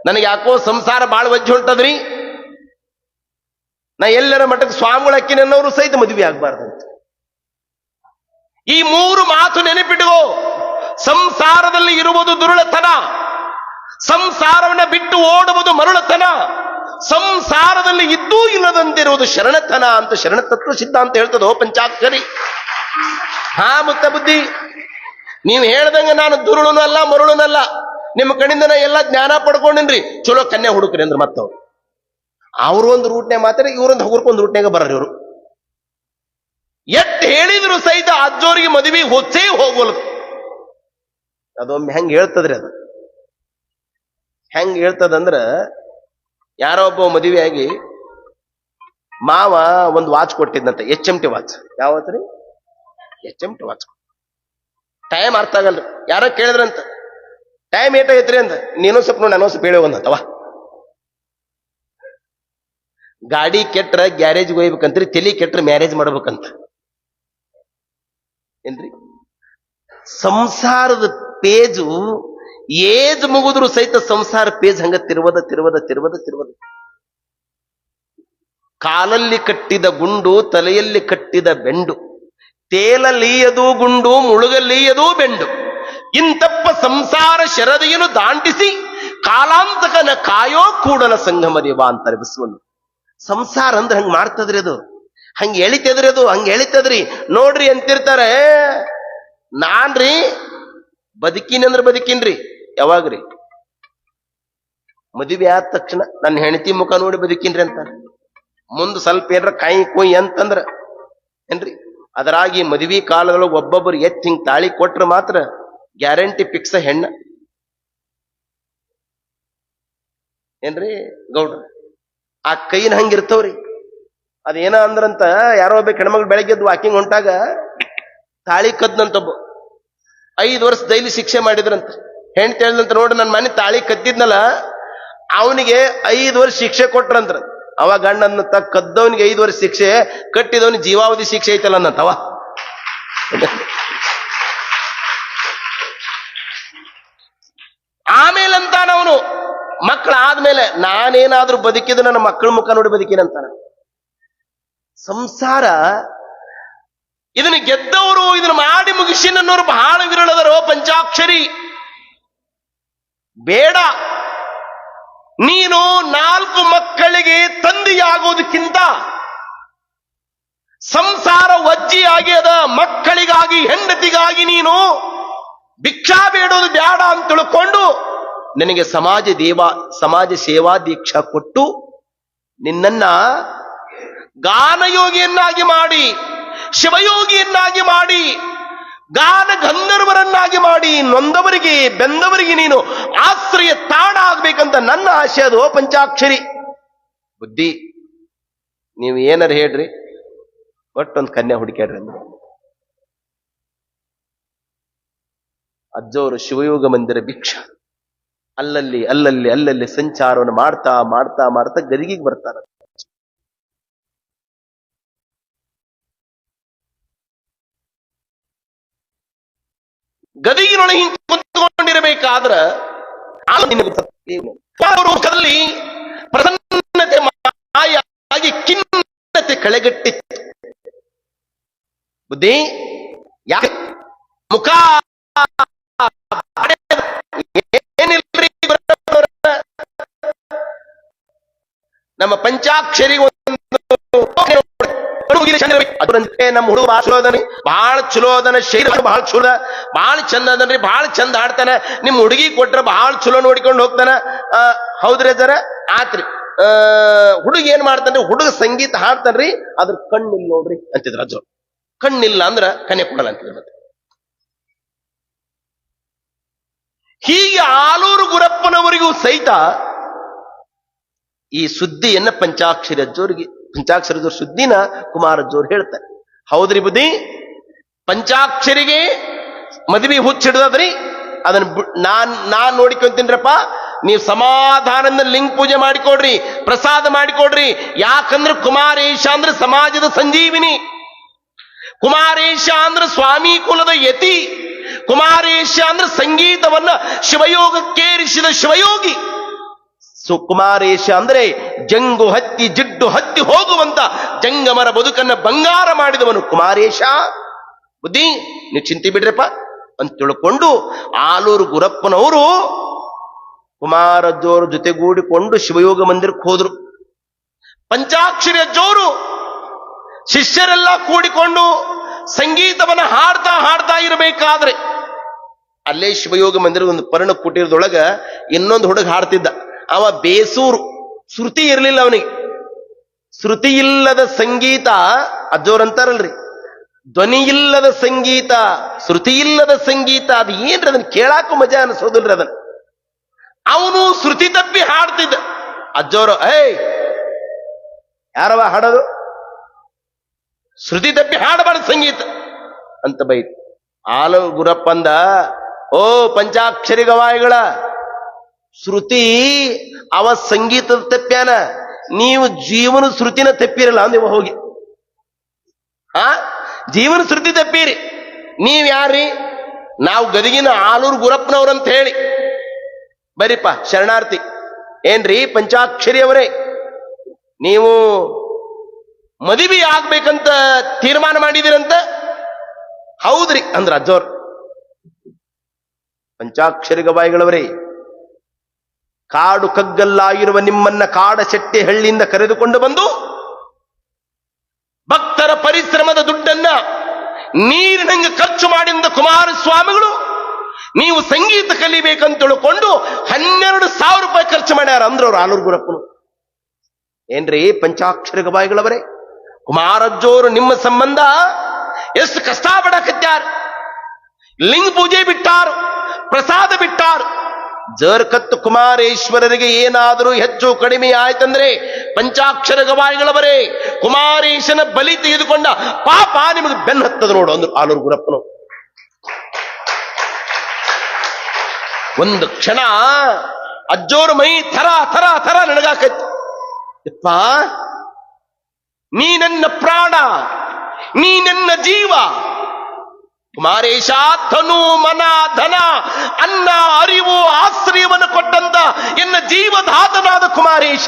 ನನಗೆ ಯಾಕೋ ಸಂಸಾರ ಬಾಳ ವಜ್ಜೆ ಹೊಂಟದ್ರಿ, ನಾ ಎಲ್ಲರ ಮಠಕ್ಕೆ ಸ್ವಾಮಿಗಳು ಅಕ್ಕಿನ ಅನ್ನೋರು ಸಹಿತ ಮದುವೆ ಆಗ್ಬಾರ್ದಂತ. ಈ 3 ಮಾತು ನೆನಪಿಟ್ಟುಕೋ. ಸಂಸಾರದಲ್ಲಿ ಇರುವುದು ದುರುಳತನ, ಸಂಸಾರವನ್ನ ಬಿಟ್ಟು ಓಡುವುದು ಮರುಳತನ, ಸಂಸಾರದಲ್ಲಿ ಇದ್ದೂ ಇಲ್ಲದಂತಿರುವುದು ಶರಣತನ ಅಂತ ಶರಣ ತತ್ವ ಸಿದ್ಧಾಂತ ಹೇಳ್ತದೋ ಪಂಚಾಕ್ಷರಿ. ಹಾ ಮುತ್ತ ಬುದ್ಧಿ, ನೀವು ಹೇಳ್ದಂಗ ನಾನು ದುರುಳನು ಅಲ್ಲ ಮರುಳನಲ್ಲ, ನಿಮ್ಮ ಕಣ್ಣಿಂದ ನಾ ಎಲ್ಲ ಜ್ಞಾನ ಪಡ್ಕೊಂಡಿನ್ರಿ, ಚಲೋ ಕನ್ಯಾ ಹುಡುಕ್ರಿ ಅಂದ್ರೆ ಮತ್ತವ್ರು ಅವರು ಒಂದು ರೂಟ್ನ್ಯಾಗ ಮಾತಾಡಿ ಇವ್ರೊಂದು ಹುಗುರ್ಕೊಂಡ್ ರೂಟ್ನ್ಯಾಗ ಬರ್ರಿ. ಇವರು ಎಟ್ ಹೇಳಿದ್ರು ಸಹಿತ ಅಜ್ಜೋರಿಗೆ ಮದುವೆ ಹೊಚ್ಚೇ ಹೋಗೋಲ್. ಅದೊಮ್ಮೆ ಹೆಂಗ್ ಹೇಳ್ತದ್ರಿ, ಅದು ಹೆಂಗ್ ಹೇಳ್ತದಂದ್ರ, ಯಾರೋ ಒಬ್ಬ ಮದುವೆ ಆಗಿ ಮಾವ ಒಂದು ವಾಚ್ ಕೊಟ್ಟಿದ್ದಂತ, HMT ವಾಚ್. ಯಾವತ್ರಿ? HMT watch. ಟೈಮ್ ಅರ್ಥ ಆಗಲ್ರಿ. ಯಾರೋ ಕೇಳಿದ್ರಂತ, ಟೈಮ್ ಏಟಾಗೈತ್ರಿ ಅಂತ. ನೀನು ಸ್ವಲ್ಪ ನೋಡಿ, ನಾನು ಸ್ವಲ್ಪ ಹೇಳಿ ಒಂದಂತವ. ಗಾಡಿ ಕೆಟ್ರ ಗ್ಯಾರೇಜ್ಗೆ ಹೋಗ್ಬೇಕಂತ್ರಿ, ತಲೆ ಕೆಟ್ರ ಮ್ಯಾರೇಜ್ ಮಾಡ್ಬೇಕಂತ. ಏನ್ರಿ? ಸಂಸಾರದ ಪೇಜು ಏಜ್ ಮುಗಿದ್ರು ಸಹಿತ ಸಂಸಾರ ಪೇಜ್ ಹಂಗ ತಿರುವದ. ಕಾಲಲ್ಲಿ ಕಟ್ಟಿದ ಗುಂಡು, ತಲೆಯಲ್ಲಿ ಕಟ್ಟಿದ ಬೆಂಡು, ತೇಲಲೀಯದು ಗುಂಡು, ಮುಳುಗಲೀಯದು ಬೆಂಡು. ಇಂತಪ್ಪ ಸಂಸಾರ ಶರದಿಯನ್ನು ದಾಂಟಿಸಿ ಕಾಲಾಂತಕನ ಕಾಯೋ ಕೂಡಲ ಸಂಗಮ ದೇವ ಅಂತಾರೆ ಬಸವಣ್ಣ. ಸಂಸಾರ ಅಂದ್ರೆ ಹಂಗ ಮಾಡ್ತದ್ರಿ, ಅದು ಹಂಗ ಎಳಿತದ್ರಿ, ಅದು ಹಂಗ ಎಳಿತದ್ರಿ. ನೋಡ್ರಿ ಅಂತಿರ್ತಾರೆ, ನಾನ್ರಿ ಬದುಕಿನಿ ಅಂದ್ರೆ ಬದುಕಿನ್ರಿ. ಯಾವಾಗ್ರಿ? ಮದುವೆ ಆದ ತಕ್ಷಣ ನನ್ನ ಹೆಂಡತಿ ಮುಖ ನೋಡಿ ಬದುಕಿನ್ರಿ ಅಂತಾರೆ. ಮುಂದ್ ಸ್ವಲ್ಪ ಏನ್ರ ಕಾಯಿ ಕೊಯ್ ಅಂತಂದ್ರ ಏನ್ರಿ, ಅದರಾಗಿ ಮದುವೆ ಕಾಲದೊಳಗೆ ಒಬ್ಬೊಬ್ಬರು ಎತ್ತಿ ಹಿಂಗ್ ತಾಳಿ ಕೊಟ್ರ ಮಾತ್ರ ಗ್ಯಾರಂಟಿ ಫಿಕ್ಸ್ ಹೆಣ್ಣ. ಏನ್ರಿ ಗೌಡ್ರ? ಆ ಕೈನ ಹಂಗಿರ್ತವ್ರಿ. ಅದೇನ ಅಂದ್ರಂತ, ಯಾರೋ ಒಬ್ಬ ಹೆಣ್ಮಗಳು ಬೆಳಗ್ಗೆದ್ದು ವಾಕಿಂಗ್ ಹೊಂಟಾಗ ತಾಳಿ ಕದ್ನಂತೊಬ್ಬ 5 ವರ್ಷ ಜೈಲಿ ಶಿಕ್ಷೆ ಮಾಡಿದ್ರಂತ. ಹೆಣ್ತಿ ಹೇಳಿದಂತ, ನೋಡ್ರಿ ನನ್ನ ಮನೆ ತಾಳಿ ಕದ್ದಿದ್ನಲ್ಲ ಅವನಿಗೆ 5 ವರ್ಷ ಶಿಕ್ಷೆ ಕೊಟ್ರಂದ್ರ. ಅವ ಗಂಡನ್ನ ಕದ್ದವನಿಗೆ 5 ವರ್ಷ ಶಿಕ್ಷೆ, ಕಟ್ಟಿದವನಿಗೆ ಜೀವಾವಧಿ ಶಿಕ್ಷೆ ಐತಲ್ಲ ಅನ್ನಂತವ. ಆಮೇಲಂತಾನ ಅವನು ಮಕ್ಕಳಾದ್ಮೇಲೆ, ನಾನೇನಾದ್ರೂ ಬದುಕಿದ ನನ್ನ ಮಕ್ಕಳ ಮುಖ ನೋಡಿ ಬದುಕಿನಂತಾನ. ಸಂಸಾರ ಇದನ್ನ ಗೆದ್ದವರು, ಇದನ್ನ ಮಾಡಿ ಮುಗಿಸಿನನ್ನೋರು ಬಹಳ ವಿರಳದರೋ ಪಂಚಾಕ್ಷರಿ. ಬೇಡ, ನೀನು 4 ಮಕ್ಕಳಿಗೆ ತಂದೆಯಾಗೋದಕ್ಕಿಂತ ಸಂಸಾರ ವಜ್ಜಿಯಾಗಿ ಅದ ಮಕ್ಕಳಿಗಾಗಿ ಹೆಂಡತಿಗಾಗಿ ನೀನು ಭಿಕ್ಷಾ ಬೇಡೋದು ಬೇಡ ಅಂತ ತಿಳ್ಕೊಂಡು ನಿನಗೆ ಸಮಾಜ ಸೇವಾ ದೀಕ್ಷಾ ಕೊಟ್ಟು ನಿನ್ನನ್ನ ಗಾನಯೋಗಿಯನ್ನಾಗಿ ಮಾಡಿ, ಶಿವಯೋಗಿಯನ್ನಾಗಿ ಮಾಡಿ, ಗಾನ ಗಂಧರ್ವರನ್ನಾಗಿ ಮಾಡಿ, ನೊಂದವರಿಗೆ ಬೆಂದವರಿಗೆ ನೀನು ಆಶ್ರಯ ತಾಣ ಆಗ್ಬೇಕಂತ ನನ್ನ ಆಶೆ. ಅದು ಪಂಚಾಕ್ಷರಿ. ಬುದ್ಧಿ, ನೀವು ಏನಾರ ಹೇಳ್ರಿ, ಒಟ್ಟೊಂದು ಕನ್ಯಾ ಹುಡುಕ್ಯಾಡ್ರಿ ಅಂದ್ರೆ. ಅಜ್ಜವರು ಶಿವಯೋಗ ಮಂದಿರ ಭಿಕ್ಷಾ ಅಲ್ಲಲ್ಲಿ ಸಂಚಾರವನ್ನು ಮಾಡ್ತಾ ಗದಿಗಿಗೆ ಬರ್ತಾರ. ಗದಿಗಿನೊಳಗೆ ಹಿಂಗೆ ಕುಂತ್ಕೊಂಡಿರಬೇಕಾದ್ರ ಮುಖದಲ್ಲಿ ಪ್ರಸನ್ನತೆ ಮಾಯಾಗಿ ಖಿನ್ನತೆ ಕಳೆಗಟ್ಟಿತ್ತು. ಬುದ್ಧಿ, ಯಾಕೆ ಮುಖ ಏನಿಲ್ರಿ, ನಮ್ಮ ಪಂಚಾಕ್ಷರಿ ನಮ್ಮ ಹುಡುಗ ಬಹಳ ಚಲೋ ಅದನ, ಶೈಲಿ ಬಹಳ ಚಲೋ, ಬಹಳ ಚಂದ ಅದನ್ರಿ, ಬಹಳ ಚಂದ ಹಾಡ್ತಾನ. ನಿಮ್ ಹುಡುಗಿ ಕೊಟ್ರ ಬಹಳ ಚಲೋ ನೋಡ್ಕೊಂಡು ಹೋಗ್ತಾನ. ಹೌದ್ರಿ ಜರ ಆತ್ರಿ. ಹುಡುಗ ಏನ್ ಮಾಡ್ತಾನ್ರಿ, ಹುಡುಗ ಸಂಗೀತ ಹಾಡ್ತಾನ್ರಿ, ಅದ್ರ ಕಣ್ಣಿಲ್ಲ ನೋಡ್ರಿ ಅಂತಿದ್ರ ಅಜ್ಜ. ಕಣ್ಣಿಲ್ಲ ಅಂದ್ರ ಕನ್ಯೆ ಕೊಡಲ್ಲ ಅಂತಿದ್ರು. ಮತ್ತೆ ಹೀಗೆ ಆಲೂರು ಗುರಪ್ಪನವರಿಗೂ ಸಹಿತ ಈ ಸುದ್ದಿಯನ್ನ ಪಂಚಾಕ್ಷರಿ ಅಜ್ಜೋರಿಗೆ ಪಂಚಾಕ್ಷರದ ಸುದ್ದಿನ ಕುಮಾರಜ್ಜೋರು ಹೇಳ್ತಾರೆ. ಹೌದ್ರಿ ಬುದ್ಧಿ, ಪಂಚಾಕ್ಷರಿಗೆ ಮದುವೆ ಹುಚ್ಚಿಡ್ದದ್ರಿ, ಅದನ್ನ ನಾನ್ ನೋಡಿಕೊಂತೀನ್ರಪ್ಪ. ನೀವು ಸಮಾಧಾನದಿಂದ ಲಿಂಗ ಪೂಜೆ ಮಾಡಿಕೊಡ್ರಿ, ಪ್ರಸಾದ ಮಾಡಿಕೊಡ್ರಿ. ಯಾಕಂದ್ರೆ ಕುಮಾರೇಶ ಅಂದ್ರೆ ಸಮಾಜದ ಸಂಜೀವಿನಿ, ಕುಮಾರೇಶ ಅಂದ್ರೆ ಸ್ವಾಮಿ ಕುಲದ ಯತಿ, ಕುಮಾರೇಶ ಅಂದ್ರೆ ಸಂಗೀತವನ್ನ ಶಿವಯೋಗಕ್ಕೇರಿಸಿದ ಶಿವಯೋಗಿ. ಕುಮಾರೇಶ ಅಂದ್ರೆ ಜಂಗು ಹತ್ತಿ ಜಿಡ್ಡು ಹತ್ತಿ ಹೋಗುವಂತ ಜಂಗಮರ ಬದುಕನ್ನ ಬಂಗಾರ ಮಾಡಿದವನು ಕುಮಾರೇಶ. ಬುದ್ಧಿ ನೀವು ಚಿಂತೆ ಬಿಡ್ರಪ್ಪ ಅಂತ ತಿಳ್ಕೊಂಡು ಆಲೂರು ಗುರಪ್ಪನವರು ಕುಮಾರಜ್ಜೋರ ಜೊತೆಗೂಡಿಕೊಂಡು ಶಿವಯೋಗ ಮಂದಿರಕ್ಕೆ ಹೋದ್ರು. ಪಂಚಾಕ್ಷರಿ ಅಜ್ಜೋರು ಶಿಷ್ಯರೆಲ್ಲ ಕೂಡಿಕೊಂಡು ಸಂಗೀತವನ್ನ ಹಾಡ್ತಾ ಇರಬೇಕಾದ್ರೆ ಅಲ್ಲೇ ಶಿವಯೋಗ ಮಂದಿರ ಒಂದು ಪರ್ಣ ಕುಟೀರದೊಳಗ ಇನ್ನೊಂದು ಹುಡುಗ ಹಾಡ್ತಿದ್ದ. ಅವ ಬೇಸೂರು, ಶ್ರುತಿ ಇರಲಿಲ್ಲ ಅವನಿಗೆ. ಶ್ರುತಿ ಇಲ್ಲದ ಸಂಗೀತ ಅಜ್ಜೋರಂತಾರಲ್ರಿ, ಧ್ವನಿ ಇಲ್ಲದ ಸಂಗೀತ, ಶ್ರುತಿ ಇಲ್ಲದ ಸಂಗೀತ, ಅದು ಏನ್ರಿ ಅದನ್ನ ಕೇಳಾಕು ಮಜಾ ಅನಿಸೋದಿಲ್ರಿ ಅದನ್ನ. ಅವನು ಶ್ರುತಿ ತಪ್ಪಿ ಹಾಡ್ತಿದ್ದ. ಅಜ್ಜೋರು ಯಾರವ ಹಾಡೋದು, ಶ್ರುತಿ ತಪ್ಪಿ ಹಾಡಬಾರ್ದು ಸಂಗೀತ ಅಂತ ಬೈತು. ಆಲು ಗುರಪ್ಪಂದ, ಓ ಪಂಚಾಕ್ಷರಿ ಗವಾಯಿಗಳ, ಶ್ರುತಿ ಅವ ಸಂಗೀತದ ತಪ್ಪ್ಯಾನ, ನೀವು ಜೀವನ ಶ್ರುತಿನ ತಪ್ಪಿರಲ್ಲ ಅಂದೇವ ಹೋಗಿ. ಜೀವನ ಶ್ರುತಿ ತಪ್ಪೀರಿ. ನೀವ್ ಯಾರ್ರಿ? ನಾವು ಗದಗಿನ ಆಲೂರು ಗುರಪ್ಪನವ್ರಂತ ಹೇಳಿ ಬರೀಪ್ಪ ಶರಣಾರ್ಥಿ. ಏನ್ರಿ ಪಂಚಾಕ್ಷರಿ ಅವರೇ, ನೀವು ಮದುವೆ ಆಗ್ಬೇಕಂತ ತೀರ್ಮಾನ ಮಾಡಿದಿರಂತ? ಹೌದ್ರಿ ಅಂದ್ರ ಅಜ್ಜೋರ್. ಪಂಚಾಕ್ಷರಿ ಗವಾಯಿಗಳವರೇ, ಕಾಡು ಕಗ್ಗಲ್ಲಾಗಿರುವ ನಿಮ್ಮನ್ನ ಕಾಡಶೆಟ್ಟಿ ಹಳ್ಳಿಯಿಂದ ಕರೆದುಕೊಂಡು ಬಂದು ಭಕ್ತರ ಪರಿಶ್ರಮದ ದುಡ್ಡನ್ನ ನೀರಿನಂಗೆ ಖರ್ಚು ಮಾಡಿದ ಕುಮಾರಸ್ವಾಮಿಗಳು ನೀವು ಸಂಗೀತ ಕಲಿಬೇಕಂತ ತಿಳ್ಕೊಂಡು 12,000 ರೂಪಾಯಿ ಖರ್ಚು ಮಾಡ್ಯಾರ ಅಂದ್ರವ್ರು ಆಲೂರು ಗುರಪ್ಪನು. ಏನ್ರಿ ಪಂಚಾಕ್ಷರಿ ಗವಾಯಿಗಳವರೇ, ಕುಮಾರಜ್ಜೋರು ನಿಮ್ಮ ಸಂಬಂಧ ಎಷ್ಟು ಕಷ್ಟ ಪಡಕತ್ಯಾರ. ಲಿಂಗ ಪೂಜೆ ಬಿಟ್ಟಾರು, ಪ್ರಸಾದ ಬಿಟ್ಟಾರು. ಜರ್ಕತ್ತು ಕುಮಾರೇಶ್ವರರಿಗೆ ಏನಾದರೂ ಹೆಚ್ಚು ಕಡಿಮೆ ಆಯ್ತಂದ್ರೆ ಪಂಚಾಕ್ಷರ ಗವಾಯಿಗಳವರೇ, ಕುಮಾರೇಶನ ಬಲಿ ತೆಗೆದುಕೊಂಡ ಪಾಪ ನಿಮಗೆ ಬೆನ್ನ ಹತ್ತದ ನೋಡು ಅಂದ್ರು ಆಲೂರು ಗುರಪ್ಪನು. ಒಂದು ಕ್ಷಣ ಅಜ್ಜೋರ ಮೈ ಥರ ಥರ ಥರ ನನಗಾಕೈತಿ. ಯಪ್ಪ, ನೀ ನನ್ನ ಪ್ರಾಣ, ನೀ ನನ್ನ ಜೀವ. ಕುಮಾರೇಶ ತನು ಮನ ಧನ ಅನ್ನ ಅರಿವು ಆಶ್ರಯವನ್ನು ಕೊಟ್ಟಂತ ಎನ್ನ ಜೀವಧಾತನಾದ ಕುಮಾರೇಶ,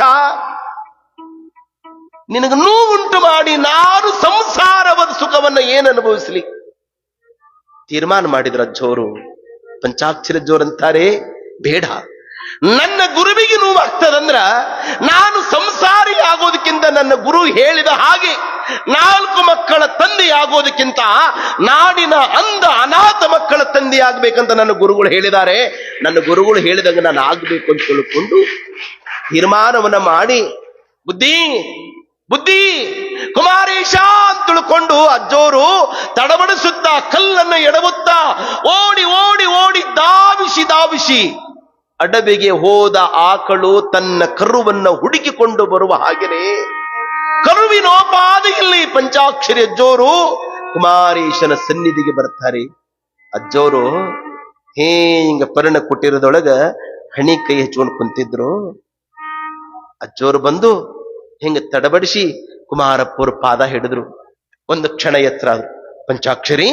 ನಿನಗೆ ನೋವುಂಟು ಮಾಡಿ ನಾನು ಸಂಸಾರವಾದ ಸುಖವನ್ನು ಏನು ಅನುಭವಿಸಲಿ? ತೀರ್ಮಾನ ಮಾಡಿದ್ರು ಅಜ್ಜೋರು. ಪಂಚಾಕ್ಷರಿ ಅಜ್ಜೋರಂತಾರೆ, ಬೇಡ, ನನ್ನ ಗುರುವಿಗೆ ನೋವಾಗ್ತದಂದ್ರ ನಾನು ಸಂಸಾರಿ ಆಗೋದಕ್ಕಿಂತ ನನ್ನ ಗುರು ಹೇಳಿದ ಹಾಗೆ 4 ಮಕ್ಕಳ ತಂದೆ ಆಗೋದಕ್ಕಿಂತ ನಾಡಿನ ಅಂಧ ಅನಾಥ ಮಕ್ಕಳ ತಂದೆ ಆಗ್ಬೇಕಂತ ನನ್ನ ಗುರುಗಳು ಹೇಳಿದ್ದಾರೆ. ನನ್ನ ಗುರುಗಳು ಹೇಳಿದಾಗ ನಾನು ಆಗ್ಬೇಕು ಅಂತ ತಿಳ್ಕೊಂಡು ತೀರ್ಮಾನವನ್ನ ಮಾಡಿ, ಬುದ್ಧಿ ಬುದ್ಧಿ ಕುಮಾರೇಶ ಅಂತ ತಿಳ್ಕೊಂಡು ಅಜ್ಜೋರು ತಡಬಡಿಸುತ್ತಾ ಕಲ್ಲನ್ನು ಎಡವುತ್ತಾ ಓಡಿ ಓಡಿ ಓಡಿ ಧಾವಿಸಿ ಅಡವಿಗೆ ಹೋದ ಆಕಳು ತನ್ನ ಕರುವನ್ನ ಹುಡುಕಿಕೊಂಡು ಬರುವ ಹಾಗೆಯೇ ಕರುವಿನೋಪಾದಿಯಲ್ಲಿ ಪಂಚಾಕ್ಷರಿ ಅಜ್ಜೋರು ಕುಮಾರೇಶನ ಸನ್ನಿಧಿಗೆ ಬರ್ತಾರೆ. ಅಜ್ಜೋರು ಹಿಂಗ ಪರ್ಣ ಕುಟೀರದೊಳಗ ಹಣಿ ಕೈ ಹಚ್ಕೊಂಡು ಕುಂತಿದ್ರು. ಅಜ್ಜೋರು ಬಂದು ಹಿಂಗ ತಡಬಡಿಸಿ ಕುಮಾರಪ್ಪವ್ರ ಪಾದ ಹಿಡಿದ್ರು. ಒಂದು ಕ್ಷಣ ಎತ್ತರ ಆದ್ರು. ಪಂಚಾಕ್ಷರಿ,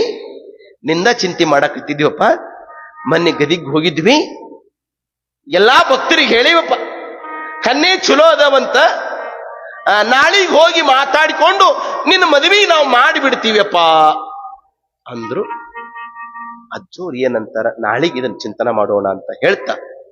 ನಿಂದ ಚಿಂತೆ ಮಾಡಕತ್ತಿದ್ವಪ್ಪ, ಮೊನ್ನೆ ಗದಿಗ್ ಹೋಗಿದ್ವಿ, ಎಲ್ಲಾ ಭಕ್ತರಿಗೆ ಹೇಳಿವಪ್ಪ, ಕನ್ನೆ ಚಲೋ ಅದಾವಂತ, ನಾಳಿಗೆ ಹೋಗಿ ಮಾತಾಡಿಕೊಂಡು ನಿನ್ನ ಮದುವೆ ನಾವು ಮಾಡಿಬಿಡ್ತೀವಪ್ಪ ಅಂದ್ರು. ಅಜ್ಜೋರು ಏನಂತಾರ, ನಾಳಿಗೆ ಇದನ್ನ ಚಿಂತನೆ ಮಾಡೋಣ ಅಂತ ಹೇಳ್ತಾ